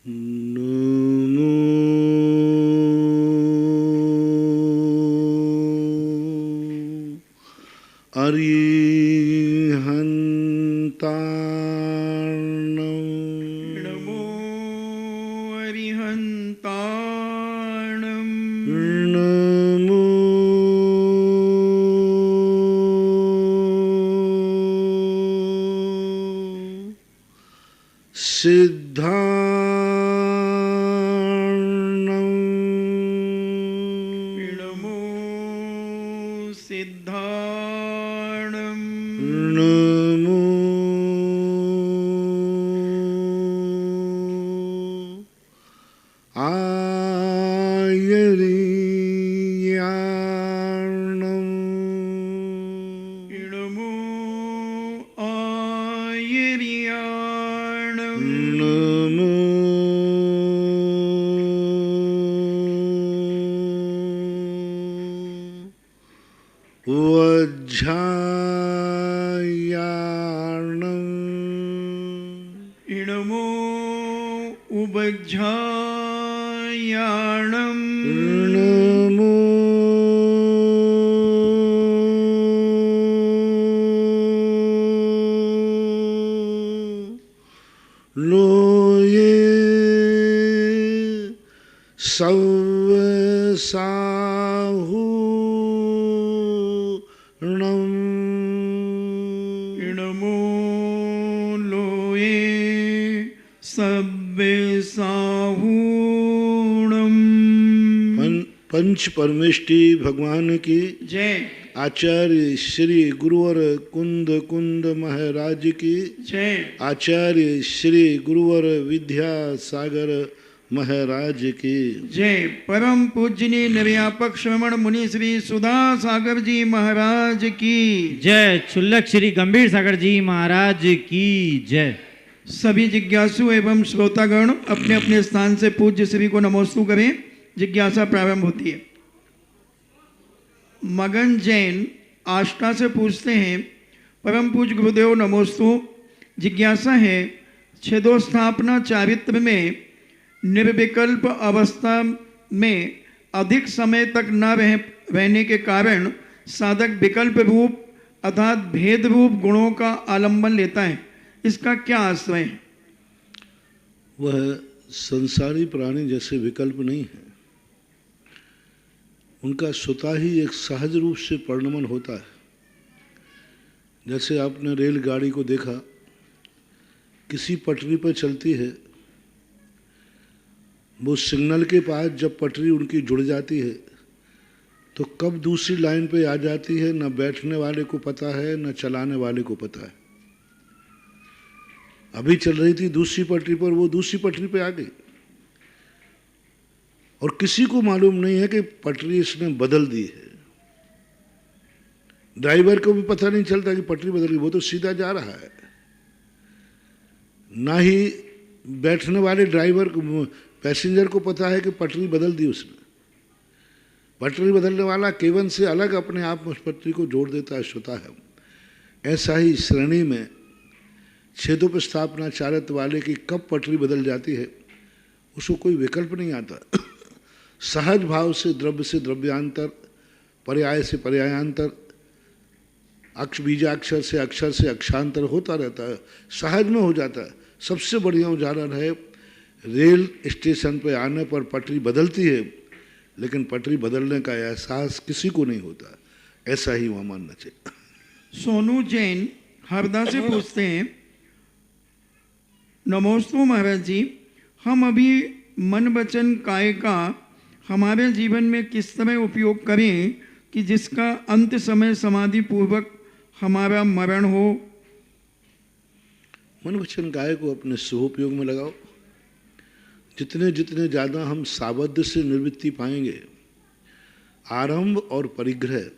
नमो अरिहन्तार्णं नमो अरिहन्तार्णं नमो सिद्धार्णं नमो सिद्धार्णं नमो आयर्यार्णं नमो आयर्यार्णं नमो वज्झायार्णं नमो उबज्झायार्णं नमो लोये सव्वसाहूर्णं नमो लोये सव्वेसाहूर्णं पंच परमेष्टि भगवान की जय। आचार्य श्री गुरुवर कुंद कुंद महाराज की जय। आचार्य श्री गुरुवर विद्यासागर महाराज की जय। परम पूजनीय निर्व्यापक श्रवण मुनि श्री सुधा सागर जी महाराज की जय। क्षुल्लक श्री गंभीर सागर जी महाराज की जय। सभी जिज्ञासु एवं श्रोतागण अपने अपने स्थान से पूज्य श्री को नमोस्तु करें। जिज्ञासा प्रारंभ होती है। मगन जैन आष्टा से पूछते हैं, परम पूज्य गुरुदेव नमोस्तु। जिज्ञासा है, छेदोस्थापना चारित्र में निर्विकल्प अवस्था में अधिक समय तक न रहने के कारण साधक विकल्प रूप अर्थात भेद रूप गुणों का आलंबन लेता है, इसका क्या आश्रय है? वह संसारी प्राणी जैसे विकल्प नहीं है, उनका स्वतः ही एक सहज रूप से परिणमन होता है। जैसे आपने रेलगाड़ी को देखा, किसी पटरी पर चलती है, वो सिग्नल के पास जब पटरी उनकी जुड़ जाती है तो कब दूसरी लाइन पे आ जाती है न बैठने वाले को पता है न चलाने वाले को पता है। अभी चल रही थी दूसरी पटरी पर, वो दूसरी पटरी पे आ गई और किसी को मालूम नहीं है कि पटरी इसने बदल दी है। ड्राइवर को भी पता नहीं चलता कि पटरी बदल गई, वो तो सीधा जा रहा है। ना ही बैठने वाले ड्राइवर को, पैसेंजर को पता है कि पटरी बदल दी उसने। पटरी बदलने वाला केवन से अलग अपने आप में उस पटरी को जोड़ देता है, स्वतः है। ऐसा ही श्रेणी में छेदोपस्थापना चारित्र वाले की कब पटरी बदल जाती है उसको कोई विकल्प नहीं आता। सहज भाव से द्रव्यांतर, पर्याय से पर्यायांतर, बीजाक्षर से अक्षांतर होता रहता है, सहज में हो जाता है। सबसे बढ़िया उदाहरण है, रेल स्टेशन पर आने पर पटरी बदलती है लेकिन पटरी बदलने का एहसास किसी को नहीं होता। ऐसा ही वहाँ मानना चाहिए। सोनू जैन हरदा से पूछते हैं, नमोस्तु महाराज जी, हम अभी मन वचन काय का हमारे जीवन में किस तरह उपयोग करें कि जिसका अंत समय समाधि पूर्वक हमारा मरण हो? मन वचन काय को अपने शुभोपयोग में लगाओ। जितने जितने ज़्यादा हम सावध्य से निवृत्ति पाएंगे, आरंभ और परिग्रह,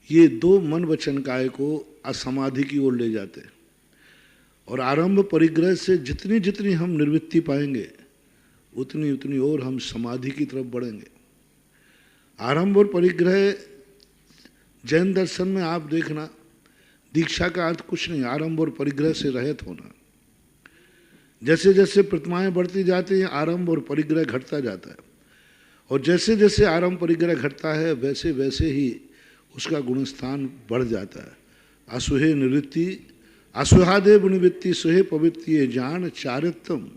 ये दो मन वचन काय को असमाधि की ओर ले जाते हैं। और आरंभ परिग्रह से जितनी जितनी हम निवृत्ति पाएंगे उतनी उतनी और हम समाधि की तरफ बढ़ेंगे। आरंभ और परिग्रह जैन दर्शन में आप देखना, दीक्षा का अर्थ कुछ नहीं, आरंभ और परिग्रह से रहित होना। जैसे जैसे प्रतिमाएं बढ़ती जाती हैं आरंभ और परिग्रह घटता जाता है, और जैसे जैसे आरंभ परिग्रह घटता है वैसे वैसे ही उसका गुणस्थान बढ़ जाता है। असुहे निवृत्ति असुहादे गुणवृत्ति सुहे पवित्ति जान चारित्रम।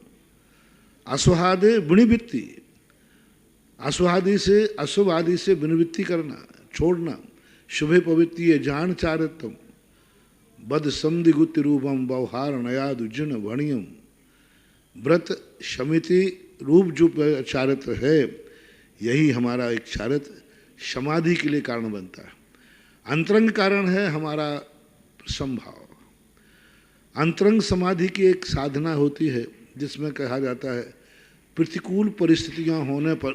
असुहादे गुणवृत्ति, असुहादि से अशुभ आदि से विनिवृत्ति करना, छोड़ना। शुभे पवित्ति जान चारित्रम। बद समधि गुति रूपम व्यवहार नयाद उज्जन वणियम। व्रत शमिति रूप जो चारित्र है, यही हमारा एक चारित्र समाधि के लिए कारण बनता है। अंतरंग कारण है हमारा संभाव। अंतरंग समाधि की एक साधना होती है जिसमें कहा जाता है प्रतिकूल परिस्थितियां होने पर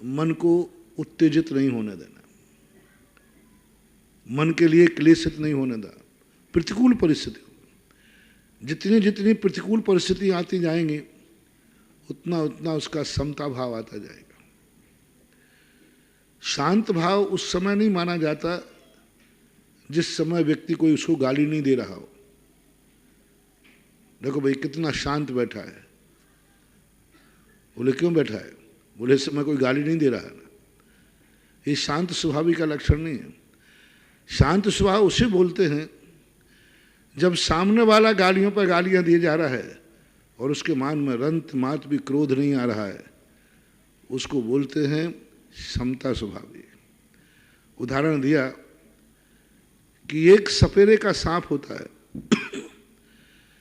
मन को उत्तेजित नहीं होने देना, मन के लिए क्लेशित नहीं होने देना। प्रतिकूल परिस्थिति, जितनी जितनी प्रतिकूल परिस्थिति आती जाएंगी उतना उतना उसका समता भाव आता जाएगा। शांत भाव उस समय नहीं माना जाता जिस समय व्यक्ति कोई उसको गाली नहीं दे रहा हो। देखो भाई कितना शांत बैठा है, बोले क्यों बैठा है, बोले इस समय कोई गाली नहीं दे रहा है ना। ये शांत स्वभाव का लक्षण नहीं है। शांत स्वभाव उसे बोलते हैं जब सामने वाला गालियों पर गालियां दिए जा रहा है और उसके मान में रंत मात भी क्रोध नहीं आ रहा है, उसको बोलते हैं समता स्वभावी। उदाहरण दिया कि एक सपेरे का सांप होता है।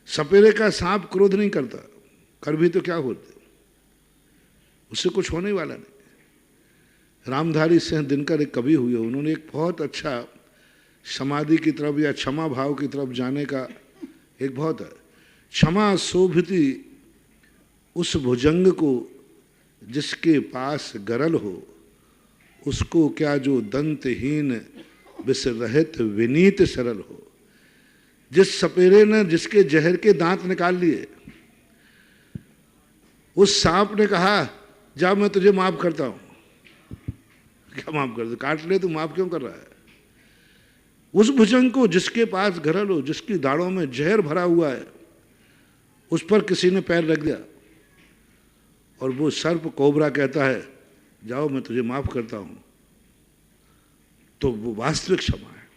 सपेरे का सांप क्रोध नहीं करता, कर भी तो क्या होते, उससे कुछ होने वाला नहीं। रामधारी सिंह दिनकर एक कवि हुए, उन्होंने एक बहुत अच्छा समाधि की तरफ या क्षमा भाव की तरफ जाने का एक बहुत है। क्षमा शोभिति उस भुजंग को जिसके पास गरल हो, उसको क्या जो दंतहीन विष रहित विनीत सरल हो। जिस सपेरे ने जिसके जहर के दांत निकाल लिए, उस सांप ने कहा जा मैं तुझे माफ करता हूं। क्या माफ कर दे, काट ले, तू माफ क्यों कर रहा है। उस भुजंग को जिसके पास गरल हो, जिसकी दाढ़ों में जहर भरा हुआ है, उस पर किसी ने पैर रख दिया और वो सर्प कोबरा कहता है जाओ मैं तुझे माफ करता हूं, तो वो वास्तविक क्षमा है।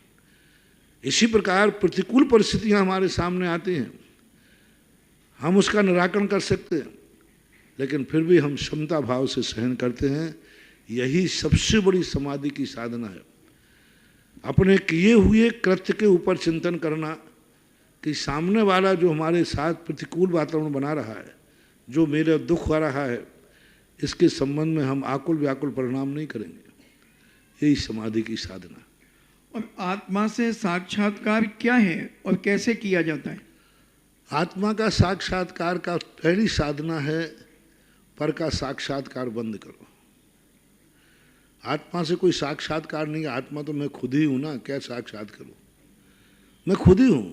इसी प्रकार प्रतिकूल परिस्थितियां हमारे सामने आती हैं, हम उसका निराकरण कर सकते हैं, लेकिन फिर भी हम क्षमता भाव से सहन करते हैं। यही सबसे बड़ी समाधि की साधना है। अपने किए हुए कृत्य के ऊपर चिंतन करना कि सामने वाला जो हमारे साथ प्रतिकूल वातावरण बना रहा है, जो मेरा दुख आ रहा है, इसके संबंध में हम आकुल व्याकुल परिणाम नहीं करेंगे। यही समाधि की साधना। और आत्मा से साक्षात्कार क्या है और कैसे किया जाता है? आत्मा का साक्षात्कार का पहली साधना है पर का साक्षात्कार बंद करो। आत्मा से कोई साक्षात्कार नहीं है। आत्मा तो मैं खुद ही हूं ना, क्या साक्षात करूं, मैं खुद ही हूं,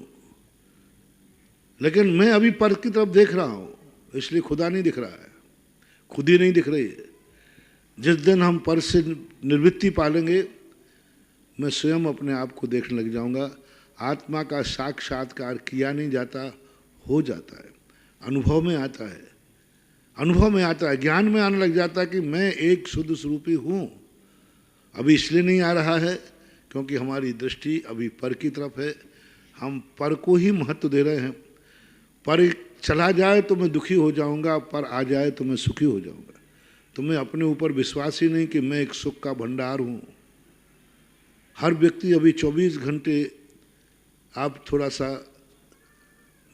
लेकिन मैं अभी पर की तरफ देख रहा हूं, इसलिए खुदा नहीं दिख रहा है, खुद ही नहीं दिख रही है। जिस दिन हम पर से निवृत्ति पालेंगे, मैं स्वयं अपने आप को देखने लग जाऊंगा। आत्मा का साक्षात्कार किया नहीं जाता, हो जाता है, अनुभव में आता है, अनुभव में आता है, ज्ञान में आने लग जाता है कि मैं एक शुद्ध स्वरूपी हूं। अभी इसलिए नहीं आ रहा है क्योंकि हमारी दृष्टि अभी पर की तरफ है, हम पर को ही महत्व दे रहे हैं। पर चला जाए तो मैं दुखी हो जाऊंगा, पर आ जाए तो मैं सुखी हो जाऊंगा। तुम्हें अपने ऊपर विश्वास ही नहीं कि मैं एक सुख का भंडार हूं। हर व्यक्ति अभी 24 घंटे, आप थोड़ा सा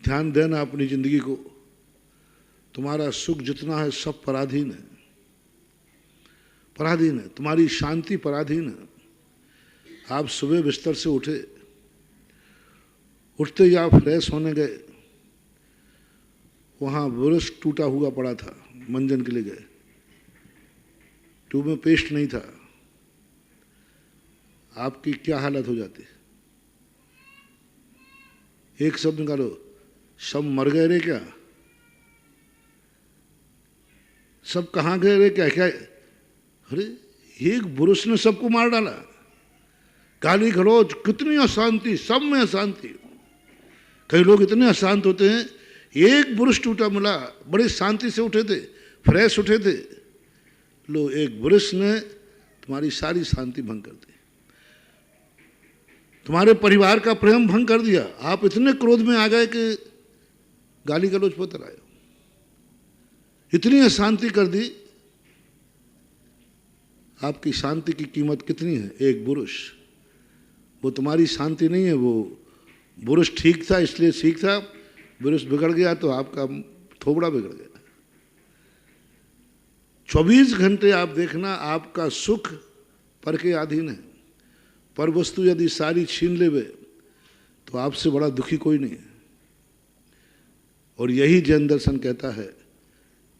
ध्यान देना अपनी जिंदगी को, तुम्हारा सुख जितना है सब पराधीन है, पराधीन है, तुम्हारी शांति पराधीन है। आप सुबह बिस्तर से उठते ही आप फ्रेश होने गए, वहाँ ब्रश टूटा हुआ पड़ा था, मंजन के लिए गए, ट्यूब में पेस्ट नहीं था, आपकी क्या हालत हो जाती? एक शब्द निकालो, सब मर गए रे क्या, सब कहाँ गए रे क्या? क्या अरे एक पुरुष ने सबको मार डाला। गाली गलौज, कितनी अशांति, सब में अशांति। कई लोग इतने अशांत होते हैं, एक बुरुश टूटा मिला, बड़ी शांति से उठे थे, फ्रेश उठे थे, लो एक बुरुश ने तुम्हारी सारी शांति भंग कर दी, तुम्हारे परिवार का प्रेम भंग कर दिया, आप इतने क्रोध में आ गए कि गाली गलौज पर उतर आए, इतनी अशांति कर दी। आपकी शांति की कीमत कितनी है? एक बुरुश। वो तुम्हारी शांति नहीं है, वो बुरुश ठीक था इसलिए ठीक था, बुरुश बिगड़ गया तो आपका थोबड़ा बिगड़ गया। 24 घंटे आप देखना, आपका सुख पर के अधीन है, पर वस्तु यदि सारी छीन लेवे तो आपसे बड़ा दुखी कोई नहीं है। और यही जैन दर्शन कहता है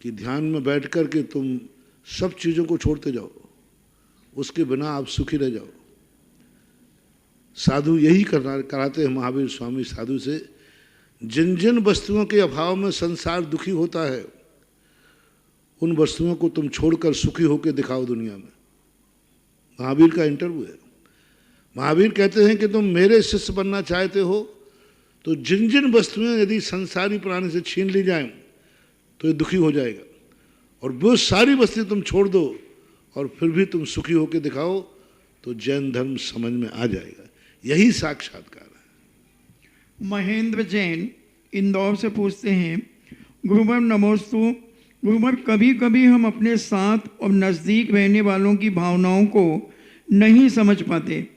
कि ध्यान में बैठ कर के तुम सब चीज़ों को छोड़ते जाओ, उसके बिना आप सुखी रह जाओ। साधु यही कराते हैं महावीर स्वामी साधु से। जिन जिन वस्तुओं के अभाव में संसार दुखी होता है, उन वस्तुओं को तुम छोड़कर सुखी होकर दिखाओ दुनिया में। महावीर का इंटरव्यू है। महावीर कहते हैं कि तुम मेरे शिष्य बनना चाहते हो तो जिन जिन वस्तुएं यदि संसारी प्राणी से छीन ली जाएं तो ये दुखी हो जाएगा, और वो सारी वस्तुएं तुम छोड़ दो और फिर भी तुम सुखी होकर दिखाओ तो जैन धर्म समझ में आ जाएगा। यही साक्षात्कार है। महेंद्र जैन इंदौर से पूछते हैं, गुरुवर नमोस्तु। गुरुवर, कभी कभी हम अपने साथ और नज़दीक रहने वालों की भावनाओं को नहीं समझ पाते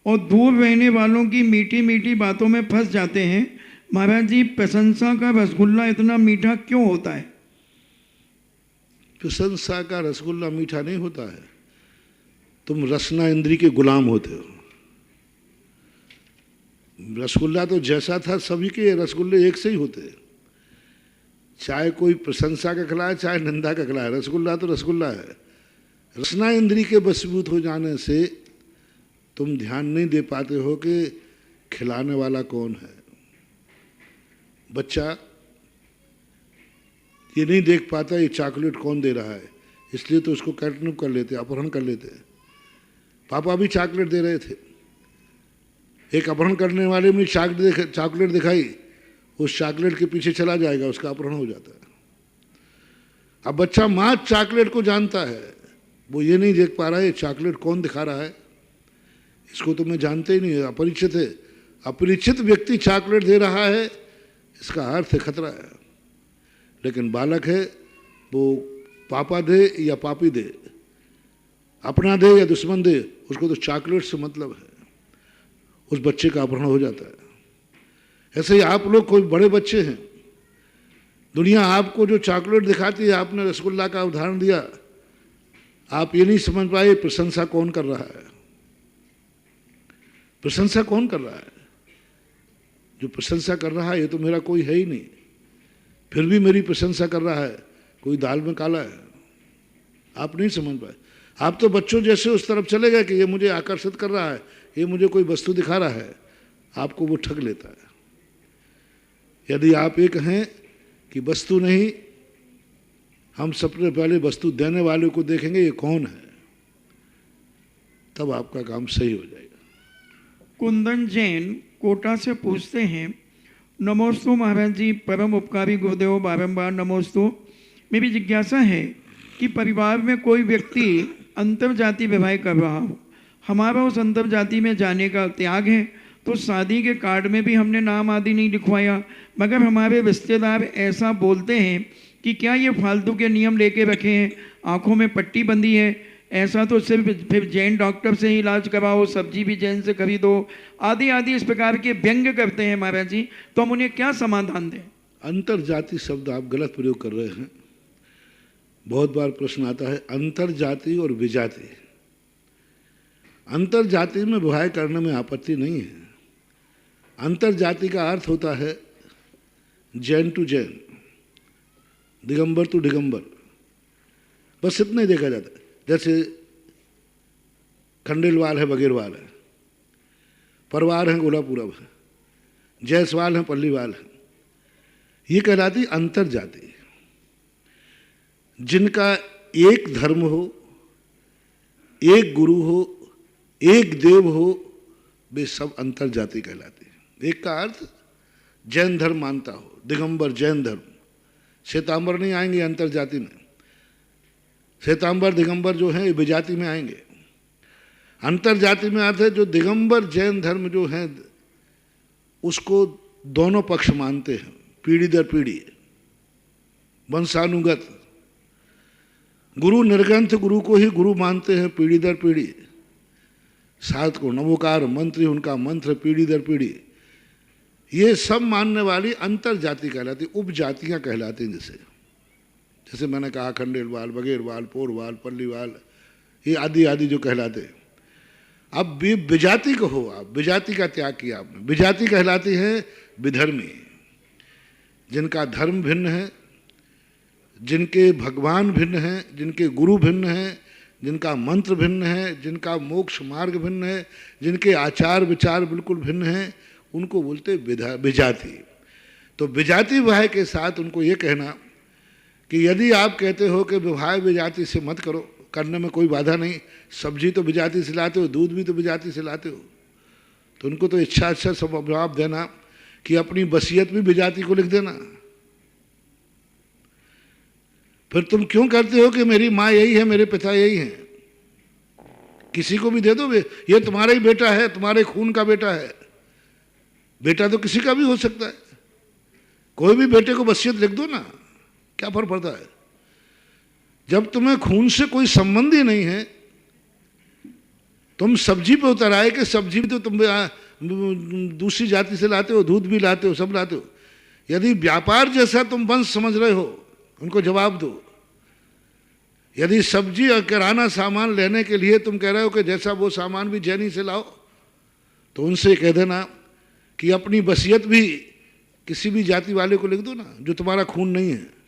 और दूर रहने वालों की मीठी मीठी बातों में फंस जाते हैं। महाराज जी, प्रशंसा का रसगुल्ला इतना मीठा क्यों होता है? प्रशंसा का रसगुल्ला मीठा नहीं होता है, तुम रसना इंद्री के गुलाम होते हो। रसगुल्ला तो जैसा था सभी के रसगुल्ले एक से ही होते हैं, चाहे कोई प्रशंसा का खिलाए चाहे निंदा का खिलाए, रसगुल्ला तो रसगुल्ला है। रसना इंद्री के वशीभूत हो जाने से तुम ध्यान नहीं दे पाते हो कि खिलाने वाला कौन है। बच्चा ये नहीं देख पाता ये चॉकलेट कौन दे रहा है, इसलिए तो उसको कैटनप कर लेते, अपहरण कर लेते हैं। पापा भी चॉकलेट दे रहे थे, एक अपहरण करने वाले ने चॉकलेट दिखाई, उस चॉकलेट के पीछे चला जाएगा, उसका अपहरण हो जाता है। अब बच्चा माँ चॉकलेट को जानता है, वो ये नहीं देख पा रहा है ये चॉकलेट कौन दिखा रहा है, इसको तो मैं जानते ही नहीं है, अपरिचित है। अपरिचित व्यक्ति चॉकलेट दे रहा है, इसका अर्थ है खतरा है। लेकिन बालक है, वो पापा दे या पापी दे, अपना दे या दुश्मन दे, उसको तो चॉकलेट से मतलब है, उस बच्चे का अपहरण हो जाता है। ऐसे ही आप लोग कोई बड़े बच्चे हैं, दुनिया आपको जो चॉकलेट दिखाती है, आपने रसगुल्ला का उदाहरण दिया, आप ये नहीं समझ पाए प्रशंसा कौन कर रहा है। प्रशंसा कौन कर रहा है? जो प्रशंसा कर रहा है ये तो मेरा कोई है ही नहीं, फिर भी मेरी प्रशंसा कर रहा है, कोई दाल में काला है। आप नहीं समझ पाए। आप तो बच्चों जैसे उस तरफ चले गए कि ये मुझे आकर्षित कर रहा है, ये मुझे कोई वस्तु दिखा रहा है, आपको वो ठग लेता है। यदि आप ये कहें कि वस्तु नहीं, हम सबसे पहले वस्तु देने वाले को देखेंगे ये कौन है, तब आपका काम सही हो जाएगा। कुंदन जैन कोटा से पूछते हैं, नमोस्तु महाराज जी, परम उपकारी गुरुदेव बारंबार नमोस्तु। मेरी जिज्ञासा है कि परिवार में कोई व्यक्ति अंतर्जातीय विवाह कर रहा हो, हमारा उस अंतर्जाति में जाने का त्याग है, तो शादी के कार्ड में भी हमने नाम आदि नहीं लिखवाया, मगर हमारे रिश्तेदार ऐसा बोलते हैं कि क्या ये फालतू के नियम लेके रखे हैं, आंखों में पट्टी बंदी है, ऐसा तो सिर्फ फिर जैन डॉक्टर से ही इलाज कराओ, सब्जी भी जैन से खरीदो, आदि आदि इस प्रकार के व्यंग्य करते हैं महाराज जी, तो हम उन्हें क्या समाधान दें? अंतर्जाति शब्द आप गलत प्रयोग कर रहे हैं। बहुत बार प्रश्न आता है अंतर्जाति और विजाति। अंतर्जाति में विवाह करने में आपत्ति नहीं है। अंतर्जाति का अर्थ होता है जैन टू जैन, दिगंबर टू दिगंबर, बस इतना ही देखा जाता है। जैसे खंडेलवाल है, बगेरवाल है, परवार है, गोलापुरब है, जयसवाल है, पल्लीवाल है, ये कहलाती अंतर्जाति। जिनका एक धर्म हो, एक गुरु हो, एक देव हो, वे सब अंतर्जाति कहलाते हैं। एक का अर्थ जैन धर्म मानता हो, दिगंबर जैन धर्म, श्वेतांबर नहीं आएंगे अंतर जाति में। श्वेतांबर दिगंबर जो है विजाति में आएंगे। अंतर जाति में आते हैं जो दिगंबर जैन धर्म जो है उसको दोनों पक्ष मानते हैं, पीढ़ी दर पीढ़ी, वंशानुगत। गुरु निर्ग्रंथ गुरु को ही गुरु मानते हैं पीढ़ी दर पीढ़ी। सात को नवोकार मंत्री, उनका मंत्र पीढ़ी दर पीढ़ी। ये सब मानने वाली अंतर जाति कहलाती, उपजातियां कहलाती हैं। जैसे मैंने कहा खंडेलवाल, बघेलवाल, पोरवाल, पल्लीवाल, ये आदि आदि जो कहलाते हैं। अब विजाति को हो, आप विजाति का त्याग किया आपने। विजाति कहलाती है विधर्मी, जिनका धर्म भिन्न है, जिनके भगवान भिन्न हैं, जिनके गुरु भिन्न हैं, जिनका मंत्र भिन्न है, जिनका मोक्ष मार्ग भिन्न है, जिनके आचार विचार बिल्कुल भिन्न हैं, उनको बोलते विजाति। तो विजाति विवाह के साथ उनको ये कहना कि यदि आप कहते हो कि विवाह विजाति से मत करो, करने में कोई बाधा नहीं, सब्जी तो विजाति से लाते हो, दूध भी तो विजाति से लाते हो, तो उनको तो अच्छा सब जवाब देना कि अपनी वसीयत भी विजाति को लिख देना। फिर तुम क्यों करते हो कि मेरी माँ यही है, मेरे पिता यही हैं? किसी को भी दे दो, ये तुम्हारा ही बेटा है, तुम्हारे खून का बेटा है। बेटा तो किसी का भी हो सकता है, कोई भी बेटे को वसीयत लिख दो ना, क्या फर्क पड़ता है? जब तुम्हें खून से कोई संबंध ही नहीं है, तुम सब्जी पे उतर आए कि सब्जी भी तो तुम दूसरी जाति से लाते हो, दूध भी लाते हो, सब लाते हो। यदि व्यापार जैसा तुम वंश समझ रहे हो, उनको जवाब दो। यदि सब्जी और किराना सामान लेने के लिए तुम कह रहे हो कि जैसा वो सामान भी जैनी से लाओ, तो उनसे कह देना कि अपनी वसीयत भी किसी भी जाति वाले को लिख दो ना, जो तुम्हारा खून नहीं है।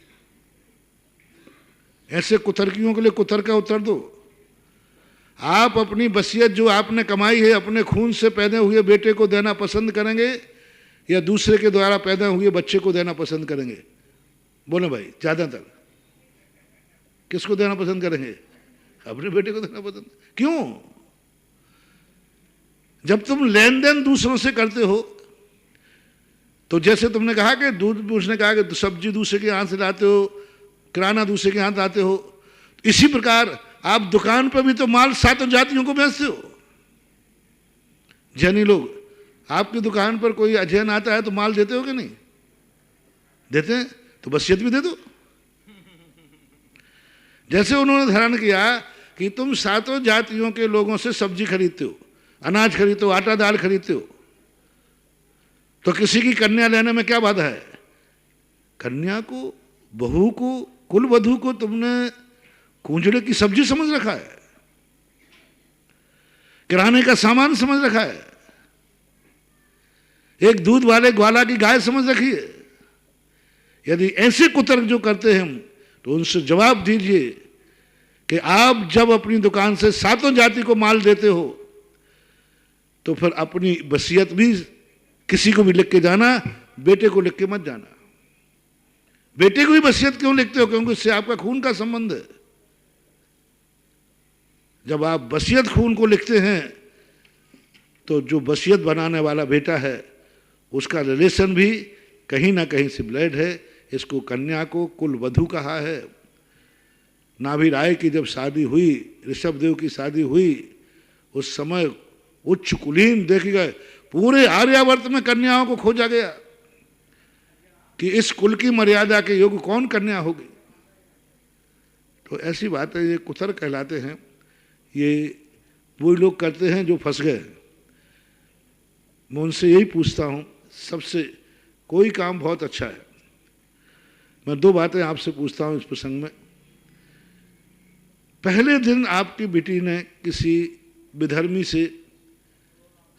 ऐसे कुतर्कियों के लिए कुतर का उत्तर दो। आप अपनी वसीयत जो आपने कमाई है अपने खून से पैदा हुए बेटे को देना पसंद करेंगे या दूसरे के द्वारा पैदा हुए बच्चे को देना पसंद करेंगे? बोले भाई, ज्यादातर किसको देना पसंद करेंगे? अपने बेटे को देना पसंद। क्यों? जब तुम लेन देन दूसरों से करते हो, तो जैसे तुमने कहा कि दूध, उसने कहा कि सब्जी दूसरे के हाथ से लाते हो, किराना दूसरे के हाथ लाते हो, इसी प्रकार आप दुकान पर भी तो माल सातों जातियों को बेचते हो। जैनी लोग, आपकी दुकान पर कोई अजैन आता है तो माल देते हो कि नहीं देते हैं? तो वसीयत भी दे दो। जैसे उन्होंने धारण किया कि तुम सातों जातियों के लोगों से सब्जी खरीदते हो, अनाज खरीदते हो, आटा दाल खरीदते हो, तो किसी की कन्या लेने में क्या बाधा है? कन्या को, बहू को, कुल वधू को तुमने कूंजड़े की सब्जी समझ रखा है, किराने का सामान समझ रखा है, एक दूध वाले ग्वाला की गाय समझ रखी है। यदि ऐसे कुतर्क जो करते हैं तो उनसे जवाब दीजिए कि आप जब अपनी दुकान से सातों जाति को माल देते हो तो फिर अपनी वसीयत भी किसी को भी लिख के जाना, बेटे को लिख के मत जाना। बेटे को भी वसीयत क्यों लिखते हो? क्योंकि उससे आपका खून का संबंध है। जब आप वसीयत खून को लिखते हैं तो जो वसीयत बनाने वाला बेटा है उसका रिलेशन भी कहीं ना कहीं से ब्लड है। इसको कन्या को कुल वधू कहा है। नाभि राय की जब शादी हुई, ऋषभदेव की शादी हुई, उस समय उच्च कुलीन देखे गए, पूरे आर्यावर्त में कन्याओं को खोजा गया कि इस कुल की मर्यादा के योग्य कौन कन्या होगी। तो ऐसी बातें ये कुतर कहलाते हैं। ये वो लोग करते हैं जो फंस गए। मैं उनसे यही पूछता हूँ, सबसे कोई काम बहुत अच्छा है। मैं दो बातें आपसे पूछता हूँ इस प्रसंग में। पहले दिन आपकी बेटी ने किसी विधर्मी से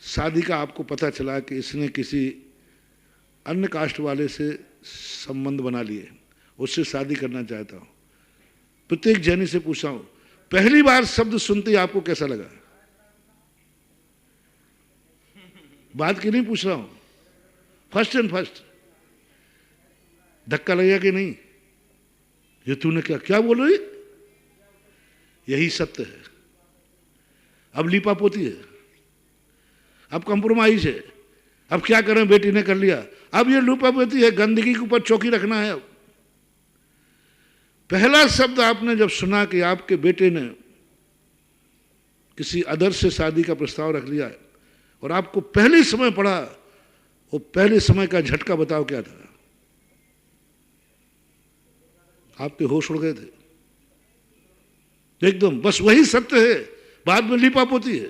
शादी का आपको पता चला कि इसने किसी अन्य कास्ट वाले से संबंध बना लिए, उससे शादी करना चाहता हूँ। प्रत्येक जैनी से पूछा हूँ, पहली बार शब्द सुनते ही आपको कैसा लगा? बात की नहीं पूछ रहा हूँ, फर्स्ट एंड फर्स्ट धक्का लगेगा कि नहीं? ये तूने क्या क्या बोल रही? यही सत्य है। अब लीपा पोती है, अब कंप्रोमाइज है, अब क्या करें, बेटी ने कर लिया, अब ये लूपापोती है, गंदगी के ऊपर चौकी रखना है। अब पहला शब्द आपने जब सुना कि आपके बेटे ने किसी अदर से शादी का प्रस्ताव रख लिया है और आपको पहले समय पड़ा, वो पहले समय का झटका बताओ क्या था? आपके होश उड़ गए थे एकदम। बस वही सत्य है, बाद में लीपापोती है।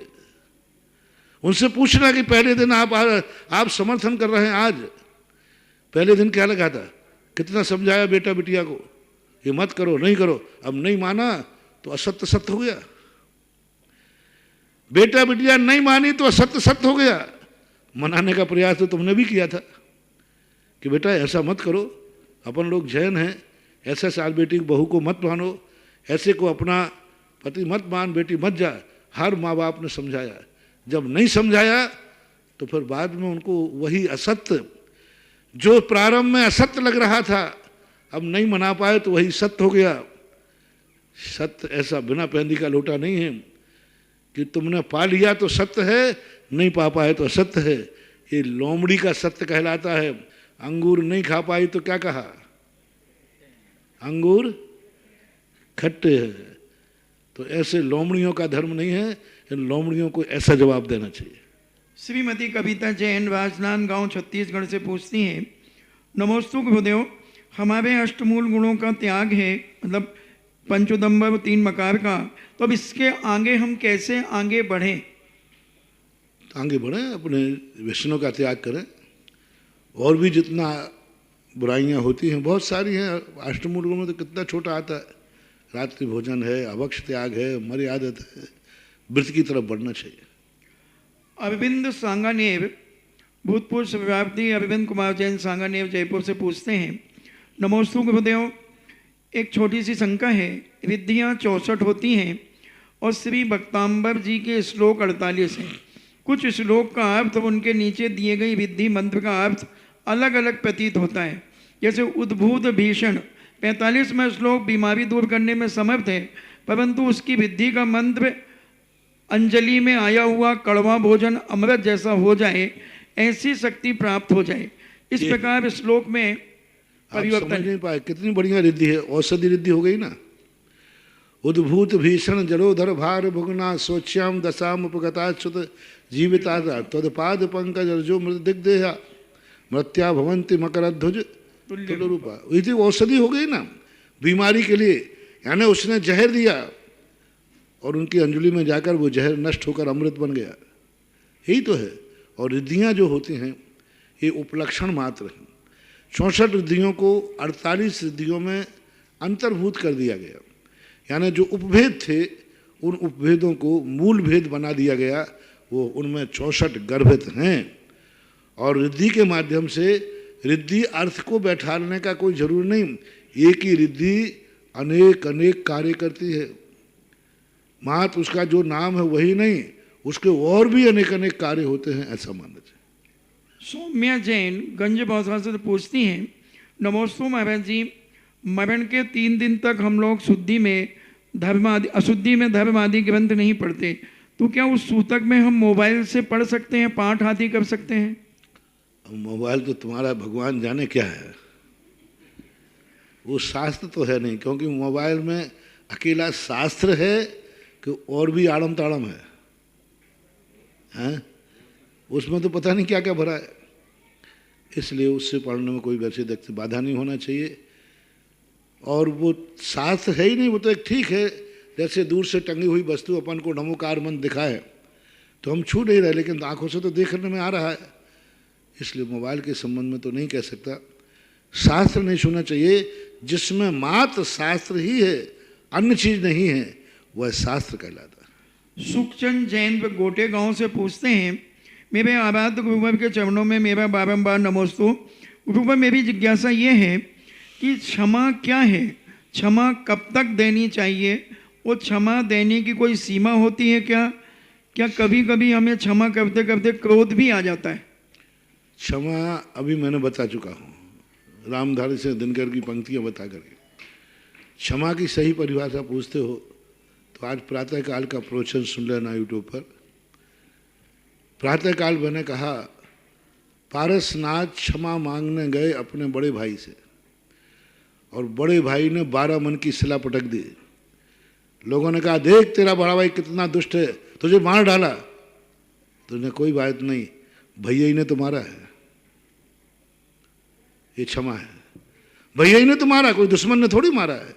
उनसे पूछना कि पहले दिन आप समर्थन कर रहे हैं, आज पहले दिन क्या लगा था, कितना समझाया बेटा बिटिया को, ये मत करो, नहीं करो, अब नहीं माना तो असत्य सत्य हो गया। बेटा बिटिया नहीं मानी तो असत्य सत्य हो गया। मनाने का प्रयास तो तुमने भी किया था कि बेटा ऐसा मत करो, अपन लोग जैन हैं, ऐसे साल बेटी बहू को मत मानो, ऐसे को अपना पति मत मान, बेटी मत जा। हर माँ बाप ने समझाया, जब नहीं समझाया तो फिर बाद में उनको वही असत्य, जो प्रारंभ में असत्य लग रहा था, अब नहीं मना पाए तो वही सत्य हो गया। सत्य ऐसा बिना पैंदी का लोटा नहीं है कि तुमने पा लिया तो सत्य है, नहीं पा पाए तो असत्य है। ये लोमड़ी का सत्य कहलाता है। अंगूर नहीं खा पाई तो क्या कहा, अंगूर खट्टे हैं। तो ऐसे लोमड़ियों का धर्म नहीं है, इन लोमड़ियों को ऐसा जवाब देना चाहिए। श्रीमती कविता जैन राजनांदगांव छत्तीसगढ़ से पूछती हैं, नमोस्तु गुरुदेव, हमारे अष्टमूल गुणों का त्याग है, मतलब पंचोदम्बर 3 मकार का, तो अब इसके आगे हम कैसे आगे बढ़ें? आगे बढ़ें, अपने व्यसनों का त्याग करें। और भी जितना बुराइयां होती हैं बहुत सारी हैं। अष्टमूल गुणों में तो कितना छोटा आता है, रात्रि भोजन है, अभक्ष त्याग है, मर्यादित है, व्रत की तरफ बढ़ना चाहिए। अरविंद सांगानेर, भूतपूर्व सभापति अरविंद कुमार जैन सांगानेर जयपुर से पूछते हैं, नमोस्तु गुरुदेव, एक छोटी सी शंका है। रिद्धियाँ 64 होती हैं और श्री भक्तांबर जी के श्लोक 48 हैं। कुछ श्लोक का अर्थ और उनके नीचे दिए गई रिद्धि मंत्र का अर्थ अलग अलग प्रतीत होता है। जैसे उद्भूत भीषण 45वां श्लोक बीमारी दूर करने में समर्थ है, परंतु उसकी रिद्धि का मंत्र अंजलि में आया हुआ कड़वा भोजन अमृत जैसा हो जाए, ऐसी शक्ति प्राप्त हो जाए। इस प्रकार श्लोक में परिवर्तन समझ नहीं पाए। कितनी बढ़िया रिद्धि है, औषधि रिद्धि हो गई ना। उद्भूत भीषण जलोधर भार भुगना सोच्याम दशाम उपगता च्युत जीविता तदपाद पंकज अर्जो मृत दिग्देहा मृत्या भवंती मकरध्वज तुल्य रूपा। ये औषधि हो गई ना बीमारी के लिए। यानी उसने जहर दिया और उनकी अंजलि में जाकर वो जहर नष्ट होकर अमृत बन गया। यही तो है। और रिद्धियाँ जो होती हैं ये उपलक्षण मात्र हैं। 64 रिद्धियों को 48 रिद्धियों में अंतर्भूत कर दिया गया। यानी जो उपभेद थे उन उपभेदों को मूल भेद बना दिया गया। वो उनमें 64 गर्भित हैं। और रिद्धि के माध्यम से रिद्धि अर्थ को बैठाने का कोई जरूर नहीं। एक ही रिद्धि अनेक अनेक कार्य करती है। मात्र उसका जो नाम है वही नहीं, उसके और भी अनेक अनेक कार्य होते हैं, ऐसा मानना चाहिए। सौम्या जैन गंज बौसा से पूछती हैं, नमोस्तु महाराज जी, मरण के 3 दिन तक हम लोग शुद्धि में धर्म आदि अशुद्धि में धर्म आदि ग्रंथ नहीं पढ़ते, तो क्या उस सूतक में हम मोबाइल से पढ़ सकते हैं, पाठ आदि कर सकते हैं? मोबाइल तो तुम्हारा भगवान जाने क्या है, वो शास्त्र तो है नहीं। क्योंकि मोबाइल में अकेला शास्त्र है कि और भी आड़म ताड़म है, हैं? उसमें तो पता नहीं क्या क्या भरा है। इसलिए उससे पढ़ने में कोई वैसे व्यक्ति बाधा नहीं होना चाहिए। और वो शास्त्र है ही नहीं, वो तो एक ठीक है, जैसे दूर से टंगी हुई वस्तु अपन को नमोकार मंत्र दिखाए तो हम छू नहीं रहे, लेकिन आंखों से तो देखने में आ रहा है। इसलिए मोबाइल के संबंध में तो नहीं कह सकता। शास्त्र नहीं छूना चाहिए। जिसमें मात्र शास्त्र ही है, अन्य चीज नहीं है, वह शास्त्र कहलाता है। सुखचंद जैन गोटे गांव से पूछते हैं, मेरे आराध्य गुरुवर के चरणों में मेरा बारंबार नमोस्तु। गुरुवर, मेरी जिज्ञासा ये है कि क्षमा क्या है, क्षमा कब तक देनी चाहिए, वो क्षमा देने की कोई सीमा होती है क्या? क्या कभी कभी हमें क्षमा करते करते क्रोध भी आ जाता है? क्षमा अभी मैंने बता चुका हूँ, रामधारी से दिनकर की पंक्तियाँ बता करके। क्षमा की सही परिभाषा पूछते हो तो आज प्रातःकाल का प्रवचन सुन लेना यूट्यूब पर। प्रातःकाल मैंने कहा पारसनाथ क्षमा मांगने गए अपने बड़े भाई से, और बड़े भाई ने 12 मन की सिला पटक दी। लोगों ने कहा, देख तेरा बड़ा भाई कितना दुष्ट है, तुझे मार डाला। तुझे कोई बात नहीं, भैया ही ने तो मारा है, ये क्षमा है। भैया ही ने तो मारा, कोई दुश्मन ने थोड़ी मारा है।